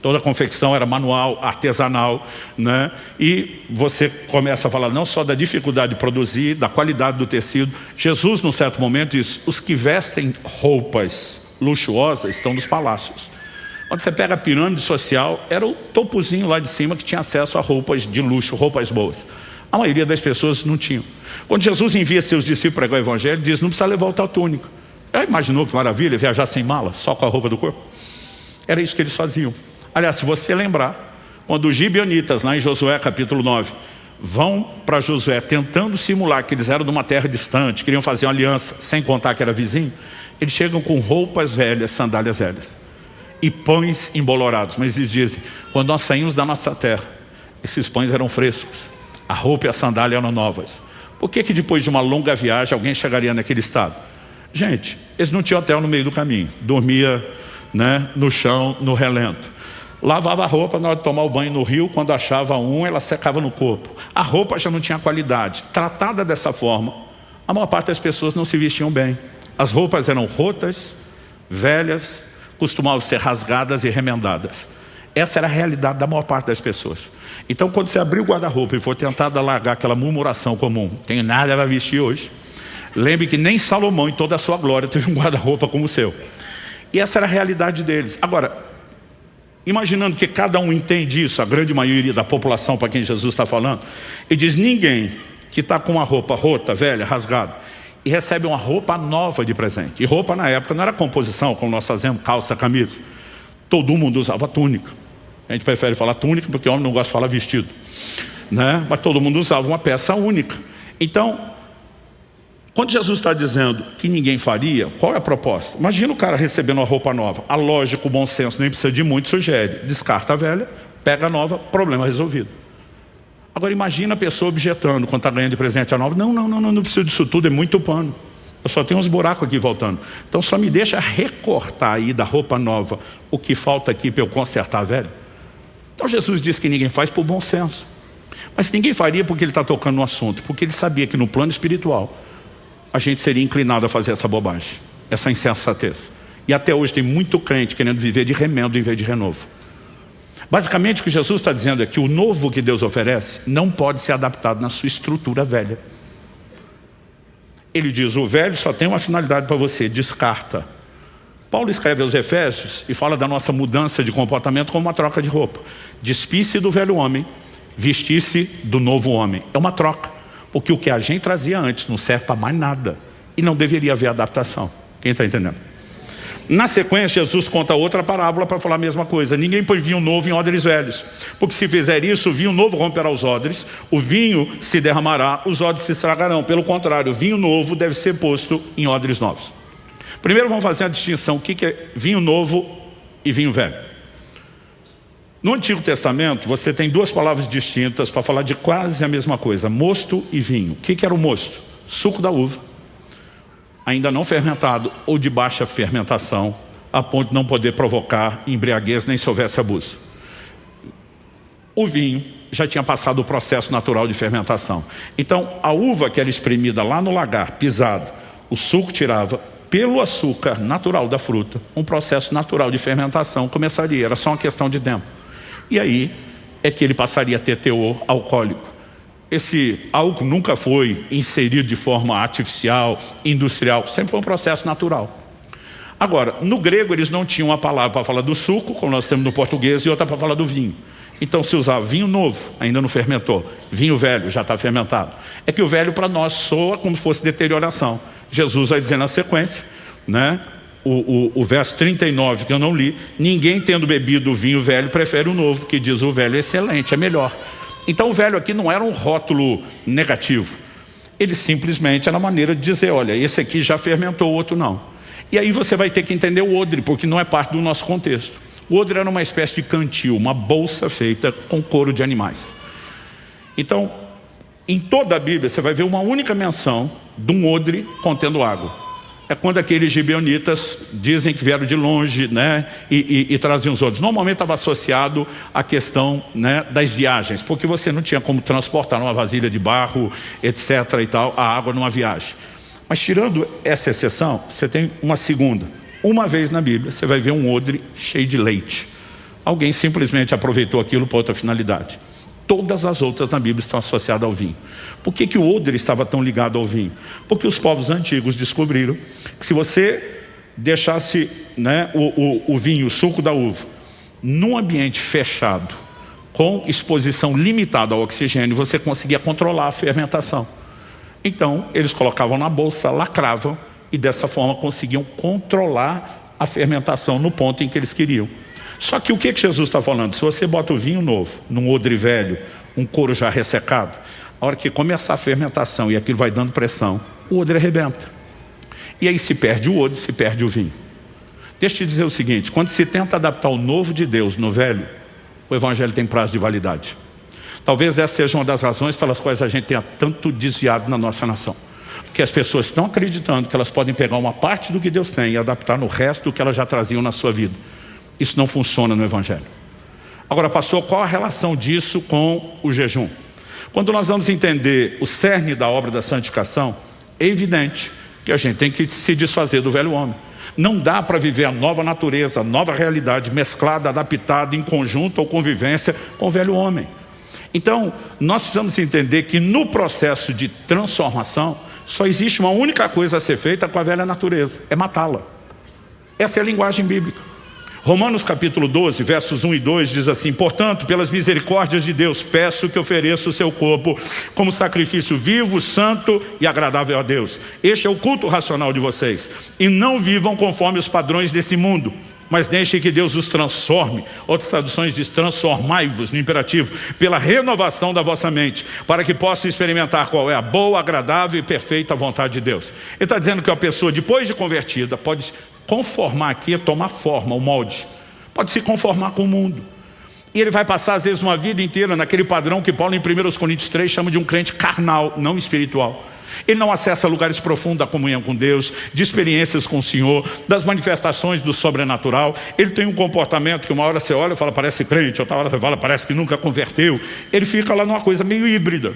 Toda a confecção era manual, artesanal, né? E você começa a falar não só da dificuldade de produzir, da qualidade do tecido. Jesus, num certo momento, diz, os que vestem roupas luxuosas estão nos palácios. Quando você pega a pirâmide social, era o topozinho lá de cima que tinha acesso a roupas de luxo, roupas boas. A maioria das pessoas não tinham. Quando Jesus envia seus discípulos pregar o evangelho, diz, não precisa levar outra túnica. Já imaginou que maravilha, viajar sem mala, só com a roupa do corpo? Era isso que eles faziam. Aliás, se você lembrar, quando os gibeonitas, lá em Josué capítulo 9, vão para Josué tentando simular que eles eram de uma terra distante, queriam fazer uma aliança, sem contar que era vizinho. Eles chegam com roupas velhas, sandálias velhas e pães embolorados. Mas eles dizem, quando nós saímos da nossa terra, esses pães eram frescos, a roupa e a sandália eram novas. Por que depois de uma longa viagem alguém chegaria naquele estado? Gente, eles não tinham hotel no meio do caminho, dormia, né, no chão, no relento. Lavava a roupa na hora de tomar o banho no rio, quando achava ela secava no corpo. A roupa já não tinha qualidade. Tratada dessa forma, a maior parte das pessoas não se vestiam bem. As roupas eram rotas, velhas, costumavam ser rasgadas e remendadas. Essa era a realidade da maior parte das pessoas. Então, quando você abrir o guarda-roupa e for tentar largar aquela murmuração comum, tenho nada para vestir hoje, lembre que nem Salomão, em toda a sua glória, teve um guarda-roupa como o seu. E essa era a realidade deles. Agora, imaginando que cada um entende isso, a grande maioria da população para quem Jesus está falando, ele diz, ninguém que está com uma roupa rota, velha, rasgada, e recebe uma roupa nova de presente. E roupa na época não era composição, como nós fazemos, calça, camisa. Todo mundo usava túnica. A gente prefere falar túnica porque o homem não gosta de falar vestido, né? Mas todo mundo usava uma peça única. Então, quando Jesus está dizendo que ninguém faria, qual é a proposta? Imagina o cara recebendo uma roupa nova. A lógica, o bom senso, nem precisa de muito, sugere. Descarta a velha, pega a nova, problema resolvido. Agora imagina a pessoa objetando quando está ganhando de presente a nova. Não preciso disso tudo, é muito pano. Eu só tenho uns buracos aqui voltando. Então só me deixa recortar aí da roupa nova o que falta aqui para eu consertar a velha. Então Jesus disse que ninguém faz por bom senso. Mas ninguém faria porque ele está tocando no assunto. Porque ele sabia que no plano espiritual a gente seria inclinado a fazer essa bobagem, essa insensatez. E até hoje tem muito crente querendo viver de remendo em vez de renovo. Basicamente o que Jesus está dizendo é que o novo que Deus oferece não pode ser adaptado na sua estrutura velha. Ele diz, o velho só tem uma finalidade para você, descarta. Paulo escreve aos Efésios e fala da nossa mudança de comportamento como uma troca de roupa. Despisse do velho homem, vestisse do novo homem. É uma troca, porque o que a gente trazia antes não serve para mais nada. E não deveria haver adaptação. Quem está entendendo? Na sequência, Jesus conta outra parábola para falar a mesma coisa. Ninguém põe vinho novo em odres velhos, porque se fizer isso, o vinho novo romperá os odres, o vinho se derramará, os odres se estragarão. Pelo contrário, o vinho novo deve ser posto em odres novos. Primeiro vamos fazer a distinção, o que é vinho novo e vinho velho. No Antigo Testamento, você tem duas palavras distintas para falar de quase a mesma coisa, mosto e vinho. O que era o mosto? Suco da uva, ainda não fermentado ou de baixa fermentação, a ponto de não poder provocar embriaguez nem se houvesse abuso. O vinho já tinha passado o processo natural de fermentação. Então, a uva que era espremida lá no lagar, pisada, o suco tirava, pelo açúcar natural da fruta, um processo natural de fermentação começaria, era só uma questão de tempo. E aí é que ele passaria a ter teor alcoólico. Esse álcool nunca foi inserido de forma artificial, industrial, sempre foi um processo natural. Agora, no grego eles não tinham uma palavra para falar do suco, como nós temos no português, e outra para falar do vinho. Então se usava vinho novo, ainda não fermentou, vinho velho, já está fermentado. É que o velho para nós soa como se fosse deterioração. Jesus vai dizer na sequência, né? O verso 39 que eu não li, ninguém tendo bebido o vinho velho prefere o novo, porque diz o velho é excelente, é melhor. Então o velho aqui não era um rótulo negativo. Ele simplesmente era uma maneira de dizer, olha, esse aqui já fermentou, o outro não. E aí você vai ter que entender o odre, porque não é parte do nosso contexto. O odre era uma espécie de cantil, uma bolsa feita com couro de animais. Então, em toda a Bíblia você vai ver uma única menção de um odre contendo água. É quando aqueles gibeonitas dizem que vieram de longe, né, e traziam os odres. Normalmente estava associado à questão, né, das viagens, porque você não tinha como transportar numa vasilha de barro, etc. e tal, a água numa viagem. Mas tirando essa exceção, você tem uma segunda. Uma vez na Bíblia você vai ver um odre cheio de leite. Alguém simplesmente aproveitou aquilo para outra finalidade. Todas as outras na Bíblia estão associadas ao vinho. Por que o odre estava tão ligado ao vinho? Porque os povos antigos descobriram que se você deixasse, né, o vinho, o suco da uva, num ambiente fechado, com exposição limitada ao oxigênio, você conseguia controlar a fermentação. Então, eles colocavam na bolsa, lacravam, e dessa forma conseguiam controlar a fermentação no ponto em que eles queriam. Só que o que Jesus está falando? Se você bota o vinho novo num odre velho, um couro já ressecado. A hora que começar a fermentação e aquilo vai dando pressão, o odre arrebenta. E aí se perde o odre, se perde o vinho. Deixa eu te dizer o seguinte, quando se tenta adaptar o novo de Deus no velho, o evangelho tem prazo de validade. Talvez essa seja uma das razões pelas quais a gente tenha tanto desviado na nossa nação. Porque as pessoas estão acreditando que elas podem pegar uma parte do que Deus tem e adaptar no resto do que elas já traziam na sua vida. Isso não funciona no evangelho. Agora, pastor, qual a relação disso com o jejum? Quando nós vamos entender o cerne da obra da santificação, é evidente que a gente tem que se desfazer do velho homem. Não dá para viver a nova natureza, a nova realidade mesclada, adaptada, em conjunto ou convivência com o velho homem. Então, nós precisamos entender que no processo de transformação, só existe uma única coisa a ser feita com a velha natureza, é matá-la. Essa é a linguagem bíblica. Romanos capítulo 12, versos 1 e 2 diz assim: portanto, pelas misericórdias de Deus, peço que ofereça o seu corpo como sacrifício vivo, santo e agradável a Deus. Este é o culto racional de vocês. E não vivam conforme os padrões desse mundo, mas deixem que Deus os transforme. Outras traduções diz: transformai-vos, no imperativo, pela renovação da vossa mente, para que possam experimentar qual é a boa, agradável e perfeita vontade de Deus. Ele está dizendo que a pessoa, depois de convertida, pode conformar aqui, tomar forma, o molde. Pode se conformar com o mundo. E ele vai passar, às vezes, uma vida inteira naquele padrão que Paulo, em 1 Coríntios 3, chama de um crente carnal, não espiritual. Ele não acessa lugares profundos da comunhão com Deus, de experiências com o Senhor, das manifestações do sobrenatural. Ele tem um comportamento que uma hora você olha e fala, parece crente, outra hora você fala, parece que nunca converteu. Ele fica lá numa coisa meio híbrida.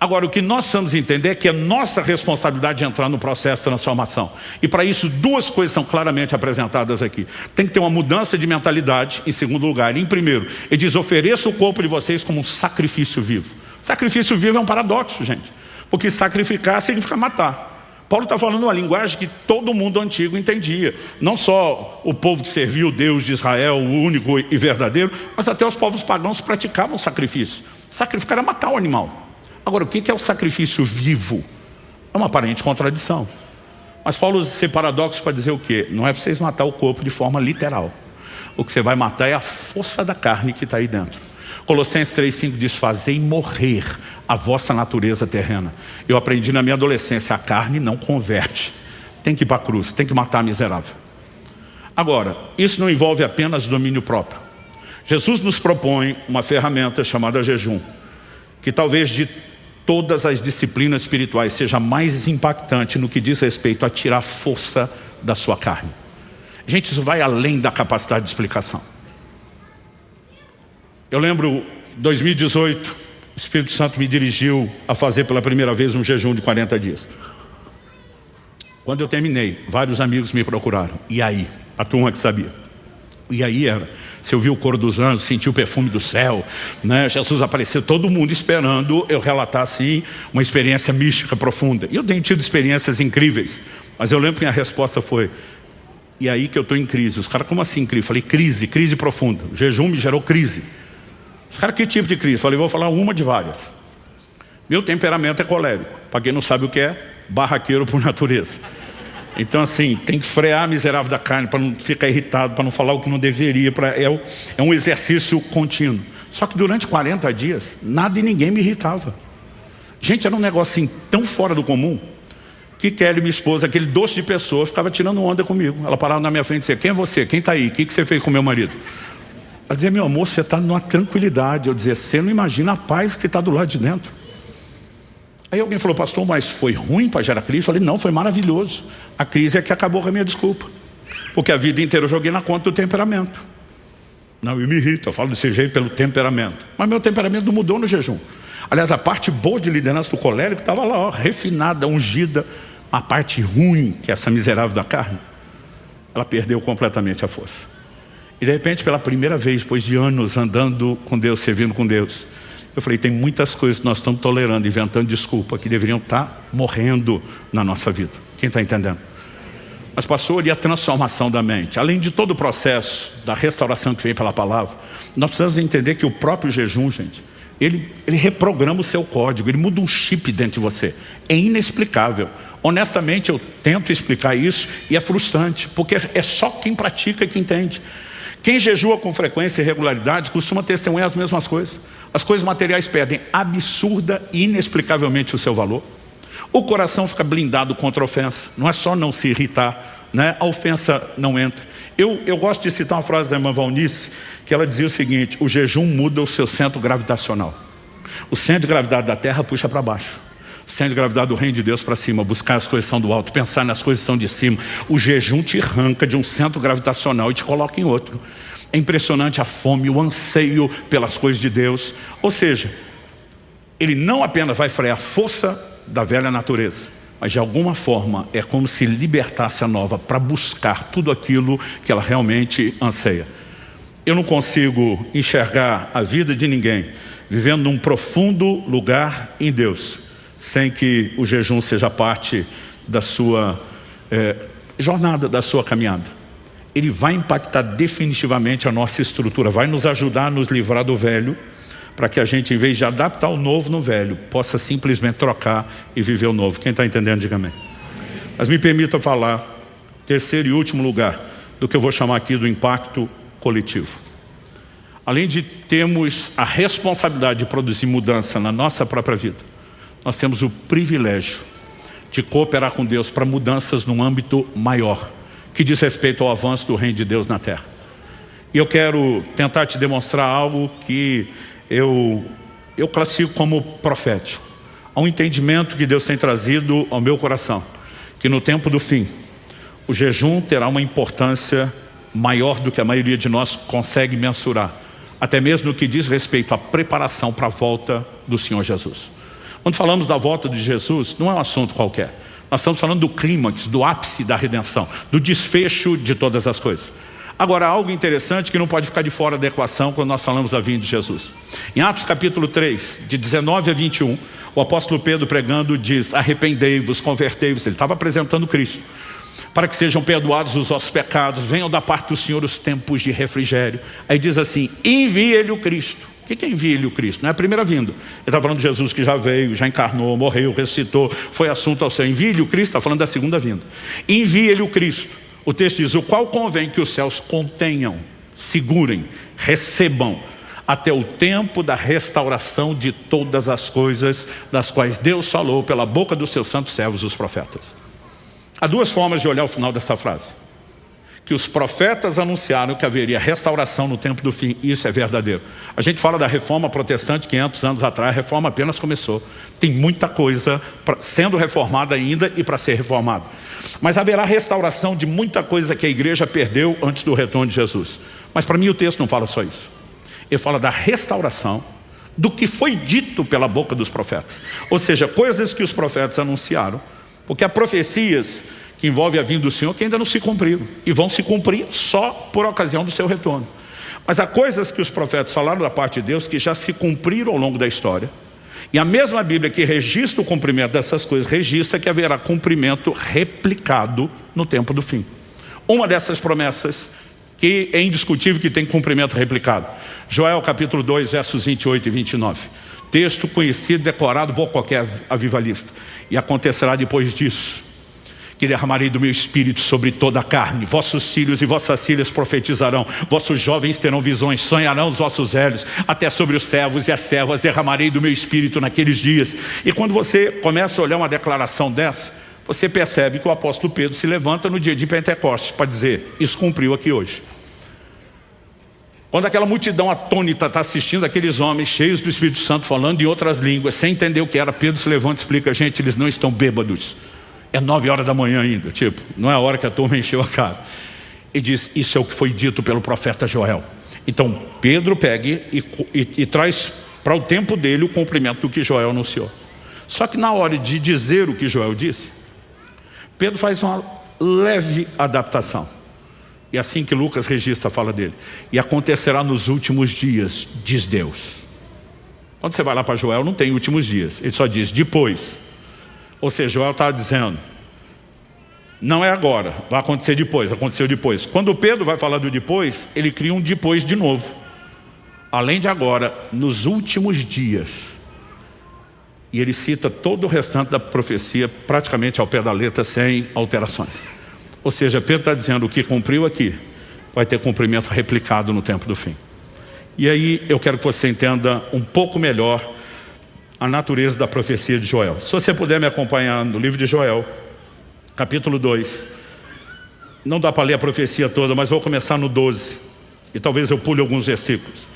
Agora, o que nós precisamos entender é que é nossa responsabilidade de entrar no processo de transformação. E para isso, duas coisas são claramente apresentadas aqui. Tem que ter uma mudança de mentalidade, em segundo lugar. Em primeiro, ele diz, ofereça o corpo de vocês como um sacrifício vivo. Sacrifício vivo é um paradoxo, gente. Porque sacrificar significa matar. Paulo está falando uma linguagem que todo mundo antigo entendia. Não só o povo que serviu o Deus de Israel, o único e verdadeiro, mas até os povos pagãos praticavam sacrifício. Sacrificar era matar o animal. Agora, o que é o sacrifício vivo? É uma aparente contradição. Mas Paulo usa esse paradoxo para dizer o quê? Não é para vocês matar o corpo de forma literal. O que você vai matar é a força da carne que está aí dentro. Colossenses 3,5 diz, fazei morrer a vossa natureza terrena. Eu aprendi na minha adolescência, a carne não converte. Tem que ir para a cruz, tem que matar a miserável. Agora, isso não envolve apenas domínio próprio. Jesus nos propõe uma ferramenta chamada jejum, que talvez de todas as disciplinas espirituais seja mais impactante no que diz respeito a tirar força da sua carne. Gente, isso vai além da capacidade de explicação. Eu lembro, em 2018, o Espírito Santo me dirigiu a fazer pela primeira vez um jejum de 40 dias. Quando eu terminei, vários amigos me procuraram. E aí? A turma que sabia. E aí era, você ouviu o coro dos anjos, sentiu o perfume do céu, né? Jesus apareceu, todo mundo esperando eu relatar assim uma experiência mística profunda. E eu tenho tido experiências incríveis, mas eu lembro que minha resposta foi, e aí que eu estou em crise. Os caras, como assim crise? Eu falei, crise profunda. O jejum me gerou crise. Os caras, que tipo de crise? Eu falei, vou falar uma de várias. Meu temperamento é colérico. Para quem não sabe o que é, barraqueiro por natureza. Então assim, tem que frear a miserável da carne para não ficar irritado, para não falar o que não deveria. É um exercício contínuo. Só que durante 40 dias, nada e ninguém me irritava. Gente, era um negócio assim, tão fora do comum, que Kelly, minha esposa, aquele doce de pessoa, ficava tirando onda comigo. Ela parava na minha frente e dizia, quem é você? Quem está aí? O que você fez com meu marido? Ela dizia, meu amor, você está numa tranquilidade. Eu dizia, você não imagina a paz que está do lado de dentro. Aí alguém falou, pastor, mas foi ruim para gerar crise? Eu falei, não, foi maravilhoso. A crise é que acabou com a minha desculpa. Porque a vida inteira eu joguei na conta do temperamento. Não, eu me irrito, eu falo desse jeito pelo temperamento. Mas meu temperamento não mudou no jejum. Aliás, a parte boa de liderança do colérico estava lá, ó, refinada, ungida. A parte ruim, que é essa miserável da carne, ela perdeu completamente a força. E de repente, pela primeira vez, depois de anos andando com Deus, servindo com Deus, eu falei, tem muitas coisas que nós estamos tolerando, inventando desculpa, que deveriam estar morrendo na nossa vida. Quem está entendendo? Mas pastor, e a transformação da mente? Além de todo o processo da restauração que vem pela palavra, nós precisamos entender que o próprio jejum, gente, ele reprograma o seu código, ele muda um chip dentro de você. É inexplicável. Honestamente, eu tento explicar isso e é frustrante, porque é só quem pratica que entende. Quem jejua com frequência e regularidade costuma testemunhar as mesmas coisas. As coisas materiais perdem absurda e inexplicavelmente o seu valor. O coração fica blindado contra a ofensa. Não é só não se irritar, né? A ofensa não entra. Eu gosto de citar uma frase da irmã Valnice, que ela dizia o seguinte: o jejum muda o seu centro gravitacional. O centro de gravidade da terra puxa para baixo. O centro de gravidade do reino de Deus para cima. Buscar as coisas que são do alto, pensar nas coisas que são de cima. O jejum te arranca de um centro gravitacional e te coloca em outro. É impressionante a fome, o anseio pelas coisas de Deus. Ou seja, ele não apenas vai frear a força da velha natureza, mas de alguma forma é como se libertasse a nova para buscar tudo aquilo que ela realmente anseia. Eu não consigo enxergar a vida de ninguém vivendo num profundo lugar em Deus sem que o jejum seja parte da sua jornada, da sua caminhada. Ele vai impactar definitivamente a nossa estrutura, vai nos ajudar a nos livrar do velho, para que a gente, em vez de adaptar o novo no velho, possa simplesmente trocar e viver o novo. Quem está entendendo, diga amém. Mas me permita falar, terceiro e último lugar, do que eu vou chamar aqui do impacto coletivo. Além de termos a responsabilidade de produzir mudança na nossa própria vida, nós temos o privilégio de cooperar com Deus para mudanças num âmbito maior, que diz respeito ao avanço do reino de Deus na terra. E eu quero tentar te demonstrar algo que eu classifico como profético. Há um entendimento que Deus tem trazido ao meu coração, que no tempo do fim, o jejum terá uma importância maior do que a maioria de nós consegue mensurar, até mesmo no que diz respeito à preparação para a volta do Senhor Jesus. Quando falamos da volta de Jesus, não é um assunto qualquer. Nós estamos falando do clímax, do ápice da redenção, do desfecho de todas as coisas. Agora, algo interessante que não pode ficar de fora da equação quando nós falamos da vinda de Jesus. Em Atos capítulo 3, de 19 a 21, o apóstolo Pedro pregando diz: arrependei-vos, convertei-vos. Ele estava apresentando Cristo. Para que sejam perdoados os vossos pecados, venham da parte do Senhor os tempos de refrigério. Aí diz assim: envie-lhe o Cristo. O que é envie-lhe o Cristo? Não é a primeira vinda. Ele está falando de Jesus que já veio, já encarnou, morreu, ressuscitou, foi assunto ao céu. Envie-lhe o Cristo, está falando da segunda vinda. Envie-lhe o Cristo. O texto diz: o qual convém que os céus contenham, segurem, recebam, até o tempo da restauração de todas as coisas, das quais Deus falou pela boca dos seus santos servos, os profetas. Há duas formas de olhar o final dessa frase. Que os profetas anunciaram que haveria restauração no tempo do fim. Isso é verdadeiro. A gente fala da reforma protestante 500 anos atrás. A reforma apenas começou. Tem muita coisa sendo reformada ainda e para ser reformada. Mas haverá restauração de muita coisa que a igreja perdeu antes do retorno de Jesus. Mas para mim o texto não fala só isso. Ele fala da restauração do que foi dito pela boca dos profetas. Ou seja, coisas que os profetas anunciaram. Porque há profecias que envolvem a vinda do Senhor que ainda não se cumpriram. E vão se cumprir só por ocasião do seu retorno. Mas há coisas que os profetas falaram da parte de Deus que já se cumpriram ao longo da história. E a mesma Bíblia que registra o cumprimento dessas coisas, registra que haverá cumprimento replicado no tempo do fim. Uma dessas promessas que é indiscutível que tem cumprimento replicado. Joel capítulo 2, versos 28 e 29. Texto conhecido, decorado por qualquer avivalista. E acontecerá depois disso que derramarei do meu espírito sobre toda a carne. Vossos filhos e vossas filhas profetizarão. Vossos jovens terão visões, sonharão os vossos velhos. Até sobre os servos e as servas derramarei do meu espírito naqueles dias. E quando você começa a olhar uma declaração dessa, você percebe que o apóstolo Pedro se levanta no dia de Pentecostes para dizer: isso cumpriu aqui hoje. Quando aquela multidão atônita está assistindo aqueles homens cheios do Espírito Santo falando em outras línguas, sem entender o que era, Pedro se levanta e explica: gente, eles não estão bêbados. É 9 horas da manhã ainda, tipo, não é a hora que a turma encheu a cara. E diz: isso é o que foi dito pelo profeta Joel. Então Pedro pega e traz para o tempo dele o cumprimento do que Joel anunciou. Só que na hora de dizer o que Joel disse, Pedro faz uma leve adaptação. E assim que Lucas registra, fala dele: e acontecerá nos últimos dias, diz Deus. Quando você vai lá para Joel, não tem últimos dias, ele só diz depois. Ou seja, Joel está dizendo: não é agora, vai acontecer depois, aconteceu depois. Quando Pedro vai falar do depois, ele cria um depois de novo. Além de agora, nos últimos dias. E ele cita todo o restante da profecia praticamente ao pé da letra, sem alterações. Ou seja, Pedro está dizendo: o que cumpriu aqui vai ter cumprimento replicado no tempo do fim. E aí eu quero que você entenda um pouco melhor a natureza da profecia de Joel. Se você puder me acompanhar no livro de Joel, capítulo 2. Não dá para ler a profecia toda, mas vou começar no 12. E talvez eu pule alguns versículos.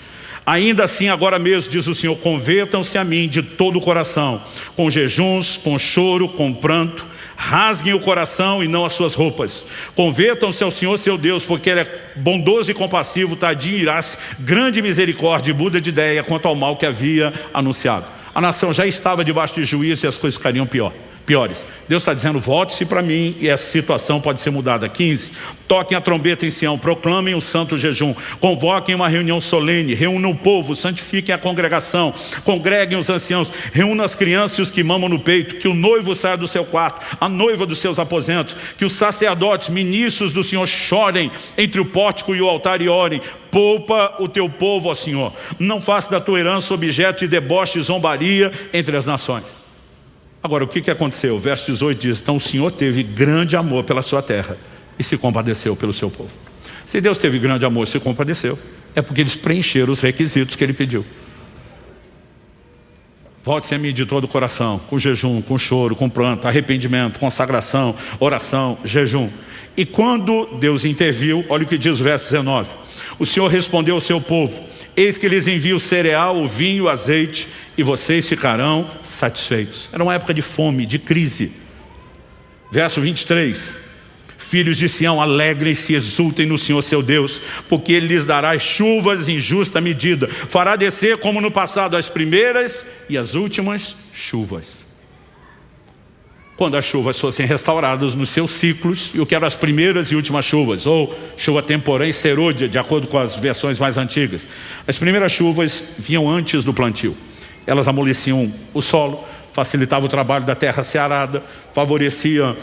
Ainda assim, agora mesmo, diz o Senhor, convertam-se a mim de todo o coração, com jejuns, com choro, com pranto, rasguem o coração e não as suas roupas. Convertam-se ao Senhor seu Deus, porque Ele é bondoso e compassivo, tardio em irar-se, grande misericórdia e muda de ideia quanto ao mal que havia anunciado. A nação já estava debaixo de juízo e as coisas ficariam piores. Deus está dizendo, volte-se para mim e essa situação pode ser mudada. 15, toquem a trombeta em Sião, proclamem um santo jejum, convoquem uma reunião solene, reúnam o povo, santifiquem a congregação, congreguem os anciãos, reúnam as crianças e os que mamam no peito, que o noivo saia do seu quarto, a noiva dos seus aposentos, que os sacerdotes, ministros do Senhor chorem entre o pórtico e o altar e orem. Poupa o teu povo, ó Senhor, não faça da tua herança objeto de deboche e zombaria entre as nações. Agora, o que aconteceu? O verso 18 diz, então o Senhor teve grande amor pela sua terra e se compadeceu pelo seu povo. Se Deus teve grande amor e se compadeceu, é porque eles preencheram os requisitos que Ele pediu. Volte-se a mim de todo o coração, com jejum, com choro, com pranto, arrependimento, consagração, oração, jejum. E quando Deus interviu, olha o que diz o verso 19. O Senhor respondeu ao seu povo, eis que lhes envio o cereal, o vinho, o azeite, e vocês ficarão satisfeitos. Era uma época de fome, de crise. Verso 23. Filhos de Sião, alegrem-se e exultem no Senhor seu Deus, porque Ele lhes dará chuvas em justa medida. Fará descer como no passado as primeiras e as últimas chuvas. Quando as chuvas fossem restauradas nos seus ciclos, e o que eram as primeiras e últimas chuvas, ou chuva temporã e serôdia, de acordo com as versões mais antigas. As primeiras chuvas vinham antes do plantio. Elas amoleciam o solo, facilitavam o trabalho da terra searada, favoreciam,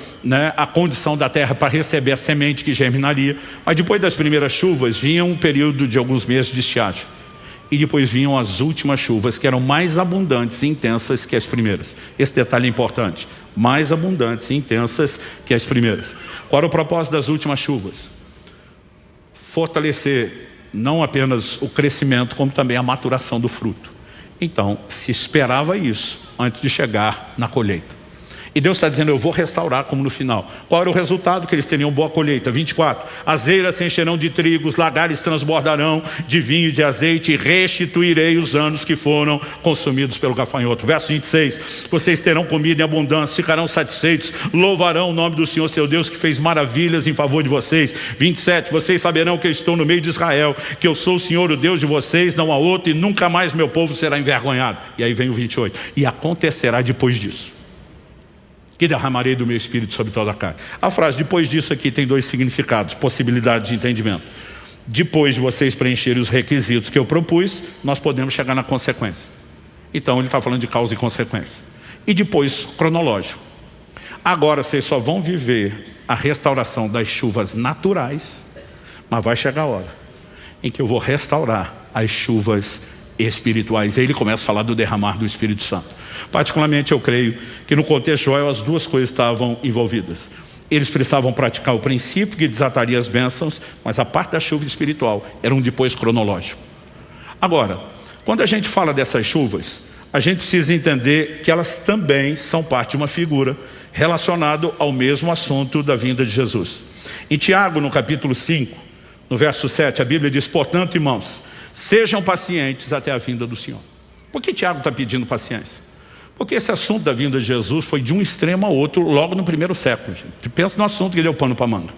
a condição da terra para receber a semente que germinaria. Mas depois das primeiras chuvas, vinha um período de alguns meses de estiagem. E depois vinham as últimas chuvas, que eram mais abundantes e intensas que as primeiras. Esse detalhe é importante. Mais abundantes e intensas que as primeiras. Qual era o propósito das últimas chuvas? Fortalecer não apenas o crescimento, como também a maturação do fruto. Então, se esperava isso antes de chegar na colheita. E Deus está dizendo, eu vou restaurar como no final. Qual era o resultado? Que eles teriam boa colheita. 24. As eiras se encherão de trigo, os lagares transbordarão de vinho e de azeite, e restituirei os anos que foram consumidos pelo gafanhoto. Verso 26. Vocês terão comida em abundância, ficarão satisfeitos, louvarão o nome do Senhor seu Deus, que fez maravilhas em favor de vocês. 27. Vocês saberão que eu estou no meio de Israel, que eu sou o Senhor, o Deus de vocês, não há outro, e nunca mais meu povo será envergonhado. E aí vem o 28. E acontecerá depois disso, que derramarei do meu espírito sobre toda a carne. A frase depois disso aqui tem dois significados, possibilidade de entendimento. Depois de vocês preencherem os requisitos que eu propus, nós podemos chegar na consequência. Então ele está falando de causa e consequência. E depois, cronológico. Agora vocês só vão viver a restauração das chuvas naturais, mas vai chegar a hora em que eu vou restaurar as chuvas espirituais. Aí ele começa a falar do derramar do Espírito Santo. Particularmente eu creio que no contexto de Joel as duas coisas estavam envolvidas. Eles precisavam praticar o princípio que desataria as bênçãos, mas a parte da chuva espiritual era um depois cronológico. Agora, quando a gente fala dessas chuvas, a gente precisa entender que elas também são parte de uma figura relacionada ao mesmo assunto da vinda de Jesus. Em Tiago, no capítulo 5, no verso 7, a Bíblia diz, portanto, irmãos, sejam pacientes até a vinda do Senhor. Por que Tiago está pedindo paciência? Porque esse assunto da vinda de Jesus foi de um extremo ao outro logo no primeiro século. Gente. Pensa no assunto que deu pano para manga.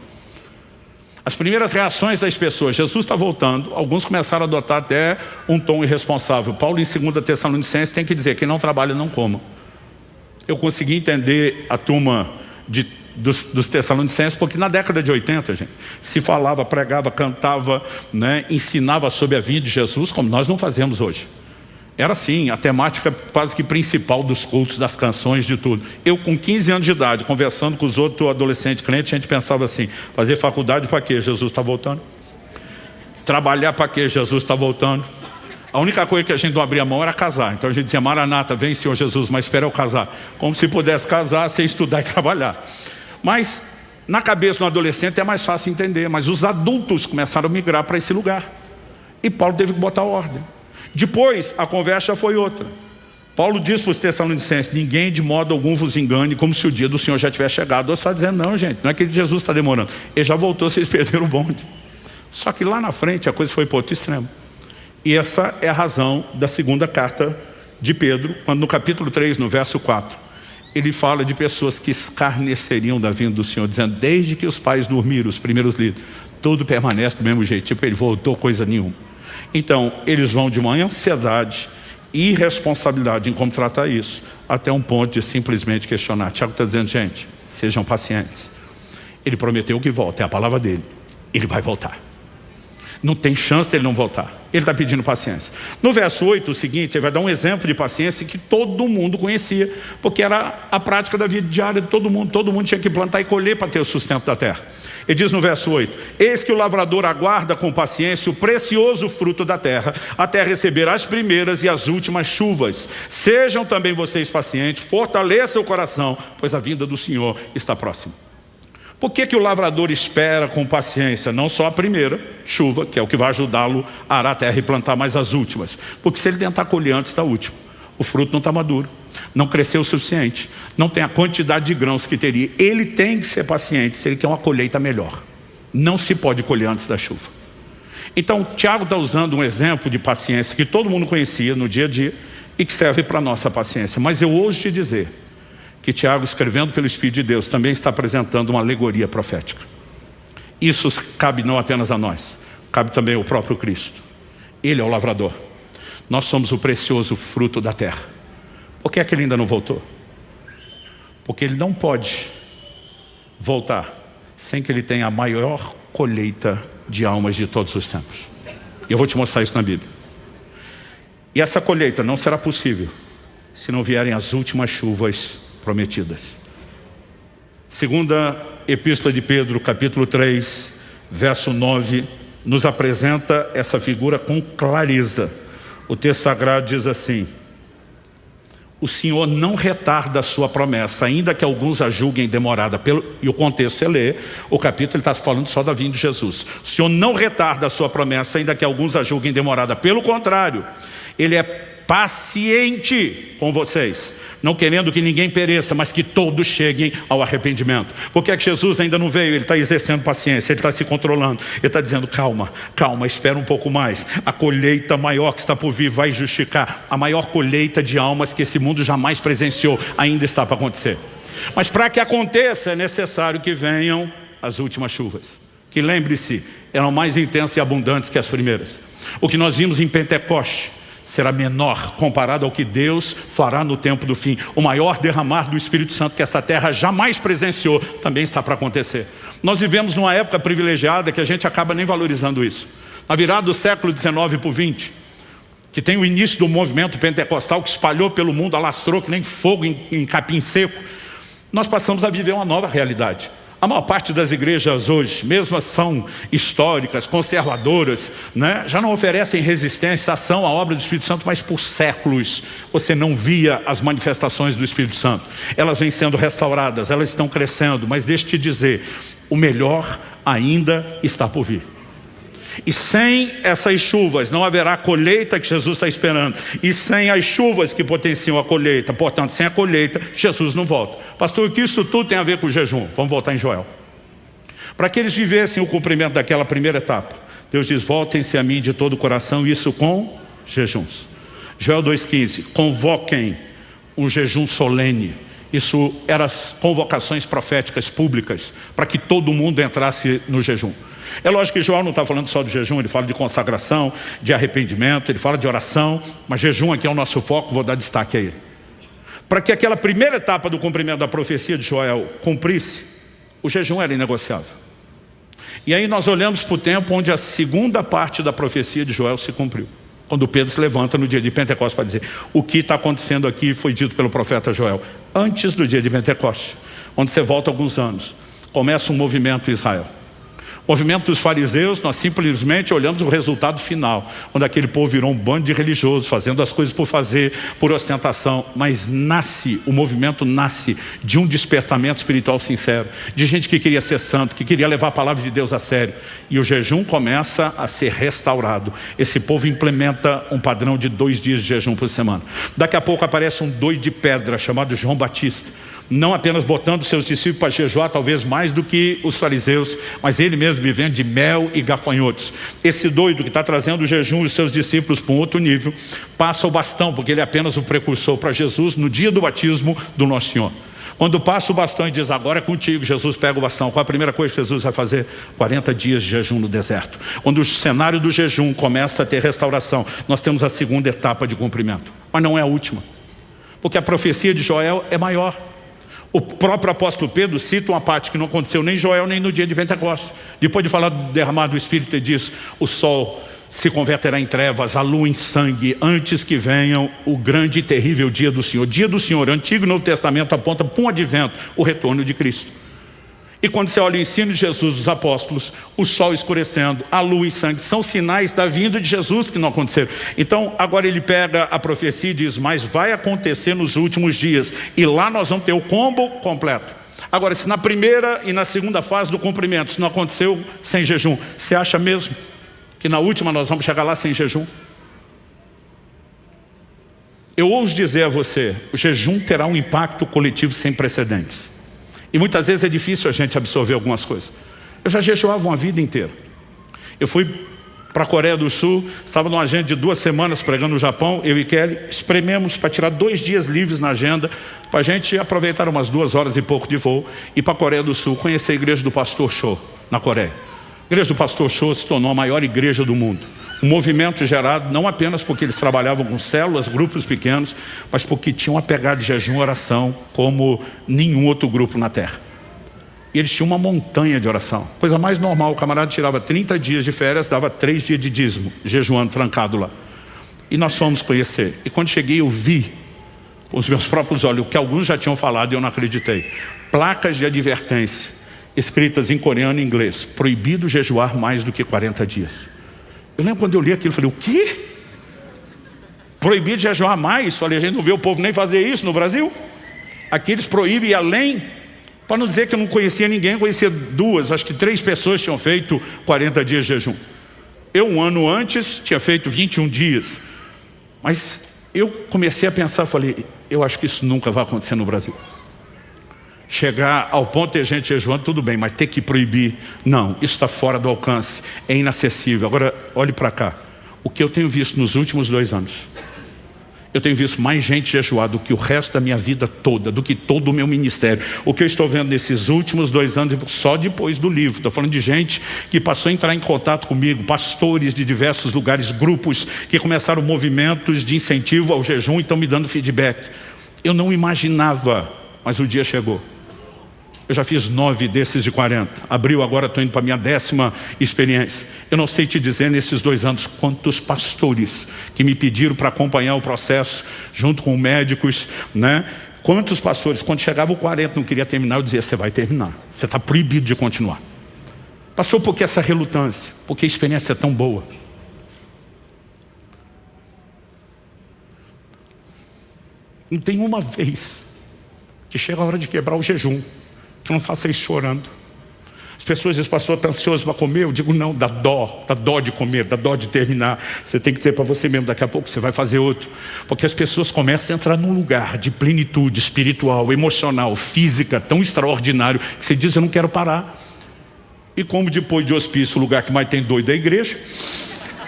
As primeiras reações das pessoas, Jesus está voltando, alguns começaram a adotar até um tom irresponsável. Paulo em 2 Tessalonicenses tem que dizer, quem não trabalha não coma. Eu consegui entender a turma dos Tessalonicenses, porque na década de 80, gente, se falava, pregava, cantava, ensinava sobre a vinda de Jesus, como nós não fazemos hoje. Era assim, a temática quase que principal dos cultos, das canções, de tudo. Eu com 15 anos de idade, conversando com os outros adolescentes crentes, a gente pensava assim, fazer faculdade para quê? Jesus está voltando. Trabalhar para quê? Jesus está voltando. A única coisa que a gente não abria mão era casar. Então a gente dizia, Maranata, vem Senhor Jesus, mas espera eu casar. Como se pudesse casar sem estudar e trabalhar. Mas na cabeça do adolescente é mais fácil entender, mas os adultos começaram a migrar para esse lugar. E Paulo teve que botar ordem. Depois, a conversa já foi outra. Paulo diz para os Tessalonicenses: ninguém de modo algum vos engane, como se o dia do Senhor já tivesse chegado. Você está dizendo: não, gente, não é que Jesus está demorando, ele já voltou, vocês perderam o bonde. Só que lá na frente a coisa foi para outro extremo. E essa é a razão da segunda carta de Pedro, quando no capítulo 3, no verso 4, ele fala de pessoas que escarneceriam da vinda do Senhor, dizendo: desde que os pais dormiram, os primeiros líderes, tudo permanece do mesmo jeito, tipo, ele voltou coisa nenhuma. Então, eles vão de uma ansiedade e irresponsabilidade em como tratar isso, até um ponto de simplesmente questionar. Tiago está dizendo: gente, sejam pacientes. Ele prometeu que volta, é a palavra dele. Ele vai voltar. Não tem chance dele não voltar. Ele está pedindo paciência. No verso 8, o seguinte, ele vai dar um exemplo de paciência que todo mundo conhecia, porque era a prática da vida diária de todo mundo. Todo mundo tinha que plantar e colher para ter o sustento da terra. Ele diz no verso 8: eis que o lavrador aguarda com paciência o precioso fruto da terra, até receber as primeiras e as últimas chuvas. Sejam também vocês pacientes, fortaleçam o coração, pois a vinda do Senhor está próxima. Por que o lavrador espera com paciência? Não só a primeira chuva, que é o que vai ajudá-lo a arar a terra e plantar mais as últimas. Porque se ele tentar colher antes da última, o fruto não está maduro, não cresceu o suficiente, não tem a quantidade de grãos que teria. Ele tem que ser paciente se ele quer uma colheita melhor. Não se pode colher antes da chuva. Então, Tiago está usando um exemplo de paciência que todo mundo conhecia no dia a dia e que serve para a nossa paciência. Mas eu ouso te dizer que Tiago, escrevendo pelo Espírito de Deus, também está apresentando uma alegoria profética. Isso cabe não apenas a nós, cabe também ao próprio Cristo. Ele é o lavrador. Nós somos o precioso fruto da terra. Por que é que ele ainda não voltou? Porque ele não pode voltar sem que ele tenha a maior colheita de almas de todos os tempos. Eu vou te mostrar isso na Bíblia. E essa colheita não será possível se não vierem as últimas chuvas prometidas. Segunda Epístola de Pedro, capítulo 3, verso 9, nos apresenta essa figura com clareza. O texto sagrado diz assim: o Senhor não retarda a sua promessa, ainda que alguns a julguem demorada. E o contexto, você lê, o capítulo está falando só da vinda de Jesus. O Senhor não retarda a sua promessa, ainda que alguns a julguem demorada. Pelo contrário, Ele é paciente com vocês, não querendo que ninguém pereça, mas que todos cheguem ao arrependimento. Por que é que Jesus ainda não veio? Ele está exercendo paciência, ele está se controlando, ele está dizendo: calma, calma, espera um pouco mais. A colheita maior que está por vir vai justificar. A maior colheita de almas que esse mundo jamais presenciou ainda está para acontecer. Mas para que aconteça é necessário que venham as últimas chuvas, que, lembre-se, eram mais intensas e abundantes que as primeiras. O que nós vimos em Pentecoste será menor comparado ao que Deus fará no tempo do fim. O maior derramar do Espírito Santo que essa terra jamais presenciou também está para acontecer. Nós vivemos numa época privilegiada que a gente acaba nem valorizando isso. Na virada do século XIX para o XX, que tem o início do movimento pentecostal que espalhou pelo mundo, alastrou que nem fogo em capim seco, nós passamos a viver uma nova realidade. A maior parte das igrejas hoje, mesmo são históricas, conservadoras, né, já não oferecem resistência, ação à obra do Espírito Santo, mas por séculos você não via as manifestações do Espírito Santo. Elas vêm sendo restauradas, elas estão crescendo, mas deixa eu te dizer, o melhor ainda está por vir. E sem essas chuvas não haverá a colheita que Jesus está esperando. E sem as chuvas que potenciam a colheita, portanto, sem a colheita, Jesus não volta. Pastor, o que isso tudo tem a ver com o jejum? Vamos voltar em Joel. Para que eles vivessem o cumprimento daquela primeira etapa, Deus diz: voltem-se a mim de todo o coração, isso com jejuns. Joel 2,15, convoquem um jejum solene. Isso eram as convocações proféticas públicas, para que todo mundo entrasse no jejum. É lógico que Joel não está falando só de jejum, ele fala de consagração, de arrependimento, ele fala de oração, mas jejum aqui é o nosso foco, vou dar destaque a ele. Para que aquela primeira etapa do cumprimento da profecia de Joel cumprisse, o jejum era inegociável. E aí nós olhamos para o tempo onde a segunda parte da profecia de Joel se cumpriu. Quando Pedro se levanta no dia de Pentecostes para dizer: o que está acontecendo aqui foi dito pelo profeta Joel. Antes do dia de Pentecostes, onde você volta alguns anos, começa um movimento em Israel. O movimento dos fariseus, nós simplesmente olhamos o resultado final, onde aquele povo virou um bando de religiosos, fazendo as coisas por fazer, por ostentação. Mas o movimento nasce de um despertamento espiritual sincero, de gente que queria ser santo, que queria levar a palavra de Deus a sério. E o jejum começa a ser restaurado. Esse povo implementa um padrão de 2 dias de jejum por semana. Daqui a pouco aparece um doido de pedra, chamado João Batista. Não apenas botando seus discípulos para jejuar, talvez mais do que os fariseus, mas ele mesmo vivendo de mel e gafanhotos. Esse doido que está trazendo o jejum e os seus discípulos para um outro nível, passa o bastão, porque ele é apenas o precursor para Jesus no dia do batismo do Nosso Senhor. Quando passa o bastão e diz, agora é contigo, Jesus pega o bastão. Qual a primeira coisa que Jesus vai fazer? 40 dias de jejum no deserto. Quando o cenário do jejum começa a ter restauração, nós temos a segunda etapa de cumprimento. Mas não é a última, porque a profecia de Joel é maior. O próprio apóstolo Pedro cita uma parte que não aconteceu nem em Joel nem no dia de Pentecostes. Depois de falar do derramar do Espírito, ele diz, o sol se converterá em trevas, a lua em sangue, antes que venha o grande e terrível dia do Senhor. Dia do Senhor, Antigo e Novo Testamento aponta para um advento, o retorno de Cristo. E quando você olha o ensino de Jesus, os apóstolos, o sol escurecendo, a lua em sangue, são sinais da vinda de Jesus que não aconteceram. Então, agora ele pega a profecia e diz, mas vai acontecer nos últimos dias. E lá nós vamos ter o combo completo. Agora, se na primeira e na segunda fase do cumprimento, isso não aconteceu sem jejum, você acha mesmo que na última nós vamos chegar lá sem jejum? Eu ouso dizer a você, o jejum terá um impacto coletivo sem precedentes. E muitas vezes é difícil a gente absorver algumas coisas. Eu já jejuava uma vida inteira. Eu fui para a Coreia do Sul, estava numa agenda de 2 semanas pregando no Japão, eu e Kelly, esprememos para tirar 2 dias livres na agenda, para a gente aproveitar umas 2 horas e pouco de voo, e para a Coreia do Sul, conhecer a igreja do pastor Cho, na Coreia. A igreja do pastor Cho se tornou a maior igreja do mundo. Um movimento gerado não apenas porque eles trabalhavam com células, grupos pequenos, mas porque tinham uma pegada de jejum e oração como nenhum outro grupo na terra. E eles tinham uma montanha de oração. Coisa mais normal, o camarada tirava 30 dias de férias, dava 3 dias de dízimo, jejuando trancado lá. E nós fomos conhecer. E quando cheguei eu vi, com os meus próprios olhos, o que alguns já tinham falado e eu não acreditei. Placas de advertência, escritas em coreano e inglês. Proibido jejuar mais do que 40 dias. Eu lembro quando eu li aquilo, eu falei, o quê? Proibido de jejuar mais? Falei, a gente não vê o povo nem fazer isso no Brasil? Aqui eles proíbem ir além. Para não dizer que eu não conhecia ninguém, eu conhecia 2, acho que 3 pessoas tinham feito 40 dias de jejum. Eu, um ano antes, tinha feito 21 dias. Mas eu comecei a pensar, falei, eu acho que isso nunca vai acontecer no Brasil. Chegar ao ponto de ter gente jejuando, tudo bem, mas ter que proibir, não, isso está fora do alcance, é inacessível. Agora, olhe para cá, o que eu tenho visto nos últimos 2 anos, eu tenho visto mais gente jejuar do que o resto da minha vida toda, do que todo o meu ministério. O que eu estou vendo nesses últimos 2 anos, só depois do livro, estou falando de gente que passou a entrar em contato comigo, pastores de diversos lugares, grupos que começaram movimentos de incentivo ao jejum e estão me dando feedback. Eu não imaginava, mas o dia chegou. Eu já fiz 9 desses de 40. Abril, agora estou indo para a minha 10ª experiência. Eu não sei te dizer nesses 2 anos quantos pastores que me pediram para acompanhar o processo, junto com médicos, né? Quantos pastores, quando chegava o 40 não queria terminar, eu dizia, você vai terminar. Você está proibido de continuar. Pastor, por que essa relutância? Porque a experiência é tão boa. Não tem uma vez que chega a hora de quebrar o jejum que não faça isso chorando. As pessoas dizem, pastor, está ansioso para comer? Eu digo, não, dá dó de comer, dá dó de terminar. Você tem que dizer para você mesmo, daqui a pouco você vai fazer outro. Porque as pessoas começam a entrar num lugar de plenitude espiritual, emocional, física, tão extraordinário, que você diz, eu não quero parar. E como depois de hospício, o lugar que mais tem doido é a igreja,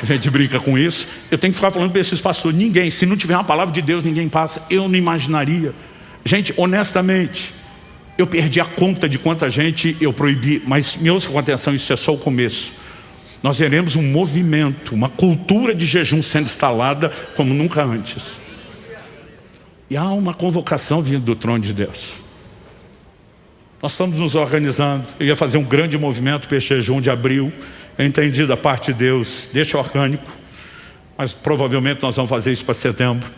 a gente brinca com isso, eu tenho que ficar falando para esses pastores, ninguém, se não tiver uma palavra de Deus, ninguém passa. Eu não imaginaria. Gente, honestamente, eu perdi a conta de quanta gente eu proibi, mas me ouça com atenção, isso é só o começo. Nós veremos um movimento, uma cultura de jejum sendo instalada como nunca antes. E há uma convocação vindo do trono de Deus. Nós estamos nos organizando. Eu ia fazer um grande movimento para esse jejum de abril. Eu entendi da parte de Deus, deixa orgânico, mas provavelmente nós vamos fazer isso para setembro.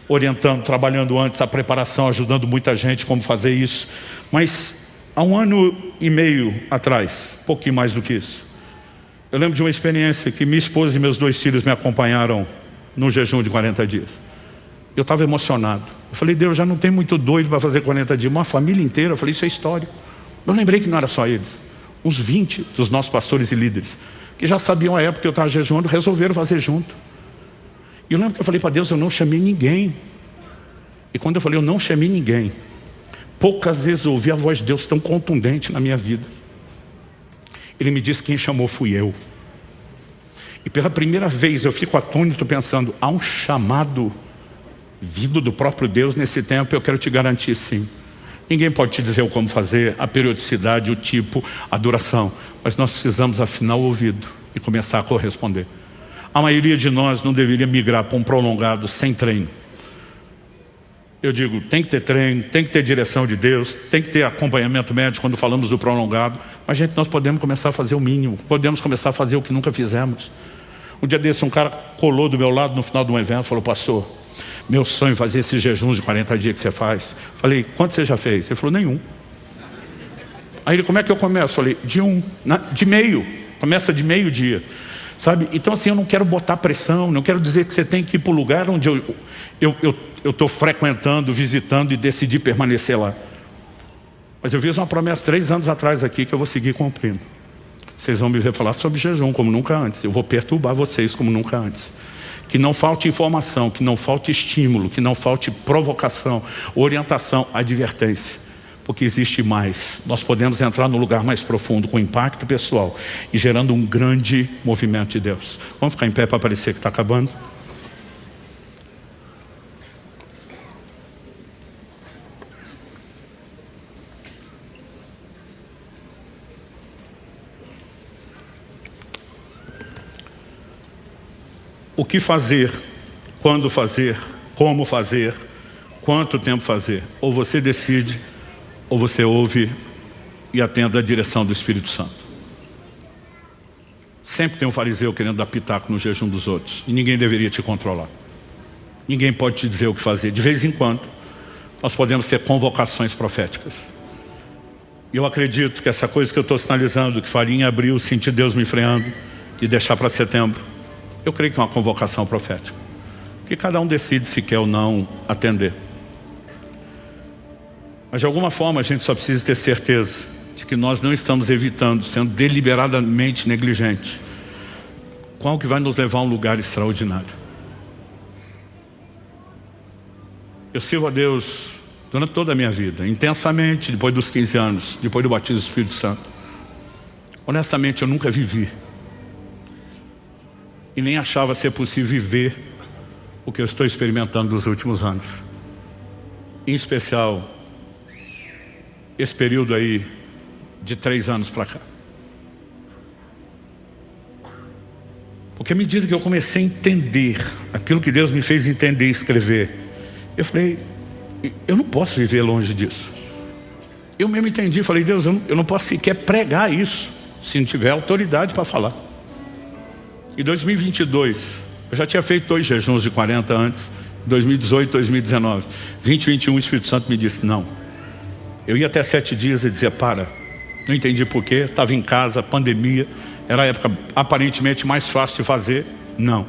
Orientando, trabalhando antes a preparação, ajudando muita gente como fazer isso. Mas Há 1 ano e meio atrás, um pouquinho mais do que isso, eu lembro de uma experiência que minha esposa e meus 2 filhos me acompanharam num jejum de 40 dias. Eu estava emocionado. Eu falei, Deus, já não tem muito doido para fazer 40 dias. Uma família inteira. Eu falei, isso é histórico. Eu lembrei que não era só eles. Uns 20 dos nossos pastores e líderes, que já sabiam a época que eu estava jejuando, resolveram fazer junto. E eu lembro que eu falei para Deus, eu não chamei ninguém. E quando eu falei, eu não chamei ninguém, poucas vezes eu ouvi a voz de Deus tão contundente na minha vida. Ele me disse, quem chamou fui eu. E pela primeira vez eu fico atônito pensando, há um chamado vindo do próprio Deus nesse tempo. Eu quero te garantir, sim. Ninguém pode te dizer o como fazer, a periodicidade, o tipo, a duração. Mas nós precisamos afinar o ouvido e começar a corresponder. A maioria de nós não deveria migrar para um prolongado sem treino. Eu digo, tem que ter treino, tem que ter direção de Deus, tem que ter acompanhamento médico quando falamos do prolongado. Mas, gente, nós podemos começar a fazer o mínimo, podemos começar a fazer o que nunca fizemos. Um dia desse, um cara colou do meu lado no final de um evento e falou, pastor, meu sonho é fazer esses jejuns de 40 dias que você faz. Falei, quanto você já fez? Ele falou, nenhum. Aí ele, como é que eu começo? Falei, de meio, começa de meio-dia. Sabe? Então assim, eu não quero botar pressão, não quero dizer que você tem que ir para o lugar onde eu estou frequentando, visitando e decidi permanecer lá. Mas eu fiz uma promessa 3 anos atrás aqui que eu vou seguir cumprindo. Vocês vão me ver falar sobre jejum como nunca antes. Eu vou perturbar vocês como nunca antes. Que não falte informação, que não falte estímulo, que não falte provocação, orientação, advertência. Porque existe mais. Nós podemos entrar no lugar mais profundo, com impacto pessoal e gerando um grande movimento de Deus. Vamos ficar em pé para parecer que está acabando? O que fazer, quando fazer, como fazer, quanto tempo fazer? Ou você decide, ou você ouve e atende a direção do Espírito Santo. Sempre tem um fariseu querendo dar pitaco no jejum dos outros. E ninguém deveria te controlar. Ninguém pode te dizer o que fazer. De vez em quando, nós podemos ter convocações proféticas. E eu acredito que essa coisa que eu estou sinalizando, que faria em abril, sentir Deus me freando, e deixar para setembro, eu creio que é uma convocação profética. Que cada um decide se quer ou não atender. Mas de alguma forma a gente só precisa ter certeza de que nós não estamos evitando, sendo deliberadamente negligente, qual que vai nos levar a um lugar extraordinário. Eu sirvo a Deus durante toda a minha vida, intensamente, depois dos 15 anos, depois do batismo do Espírito Santo. Honestamente, eu nunca vivi. E nem achava ser possível viver o que eu estou experimentando nos últimos anos. Em especial, esse período aí de 3 anos para cá. Porque à medida que eu comecei a entender aquilo que Deus me fez entender e escrever, eu falei, eu não posso viver longe disso. Eu mesmo entendi, falei, Deus, eu não posso sequer pregar isso se não tiver autoridade para falar. Em 2022, eu já tinha feito 2 jejuns de 40 antes, 2018, 2019. 2021, o Espírito Santo me disse, não. Eu ia até 7 dias e dizia, para. Não entendi porquê, estava em casa, pandemia, era a época aparentemente mais fácil de fazer, não.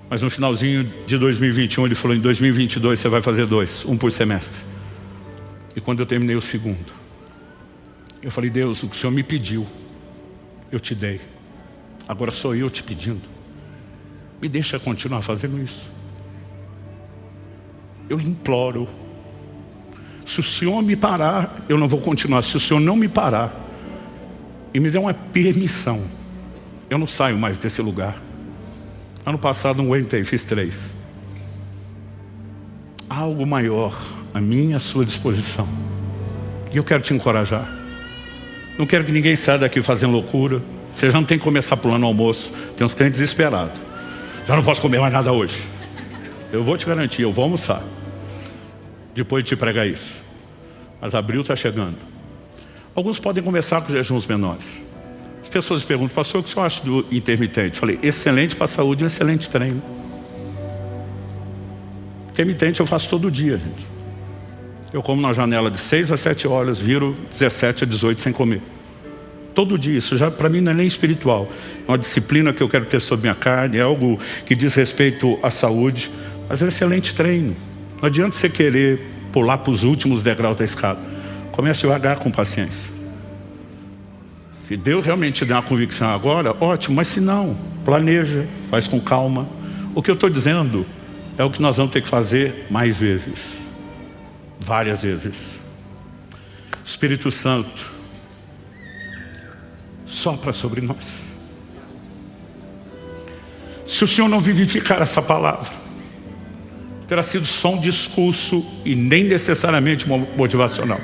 Mas no finalzinho de 2021, ele falou, em 2022 você vai fazer 2, um por semestre. E quando eu terminei o segundo, eu falei, Deus, o que o Senhor me pediu, eu te dei. Agora sou eu te pedindo. Me deixa continuar fazendo isso. Eu lhe imploro. Se o Senhor me parar, eu não vou continuar. Se o Senhor não me parar e me der uma permissão, eu não saio mais desse lugar. Ano passado não aguentei, fiz 3. Há algo maior a mim e à sua disposição. E eu quero te encorajar. Não quero que ninguém saia daqui fazendo loucura. Você já não tem que começar pulando o almoço. Tem uns crentes desesperados. Já não posso comer mais nada hoje. Eu vou te garantir, eu vou almoçar depois de te pregar isso. Mas abril está chegando. Alguns podem começar com jejuns menores. As pessoas perguntam, pastor, o que o senhor acha do intermitente? Falei, excelente para a saúde e um excelente treino. Intermitente eu faço todo dia, gente. Eu como na janela de 6 a 7 horas, viro 17 a 18 sem comer. Todo dia, isso já para mim não é nem espiritual. É uma disciplina que eu quero ter sobre minha carne, é algo que diz respeito à saúde, mas é um excelente treino. Não adianta você querer pular para os últimos degraus da escada. Comece devagar, com paciência. Se Deus realmente te der uma convicção agora, ótimo, mas se não, planeja, faz com calma. O que eu estou dizendo é o que nós vamos ter que fazer mais vezes. Várias vezes. Espírito Santo, sopra sobre nós. Se o Senhor não vivificar essa palavra, terá sido só um discurso e nem necessariamente motivacional.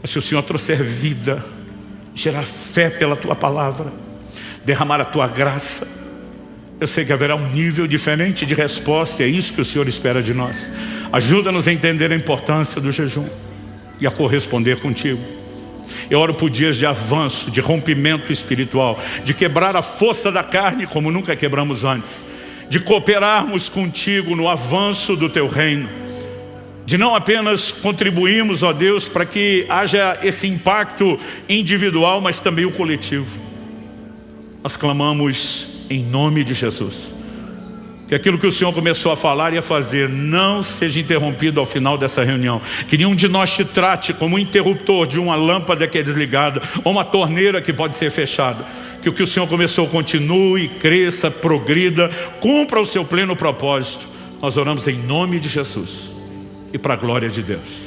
Mas se o Senhor trouxer vida, gerar fé pela tua palavra, derramar a tua graça, eu sei que haverá um nível diferente de resposta, e é isso que o Senhor espera de nós. Ajuda-nos a entender a importância do jejum e a corresponder contigo. Eu oro por dias de avanço, de rompimento espiritual, de quebrar a força da carne como nunca quebramos antes, de cooperarmos contigo no avanço do teu reino, de não apenas contribuirmos, ó Deus, para que haja esse impacto individual, mas também o coletivo. Nós clamamos em nome de Jesus, que aquilo que o Senhor começou a falar e a fazer não seja interrompido ao final dessa reunião. Que nenhum de nós te trate como um interruptor de uma lâmpada que é desligada ou uma torneira que pode ser fechada. Que o que o Senhor começou continue, cresça, progrida, cumpra o seu pleno propósito. Nós oramos em nome de Jesus e para a glória de Deus.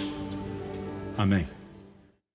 Amém.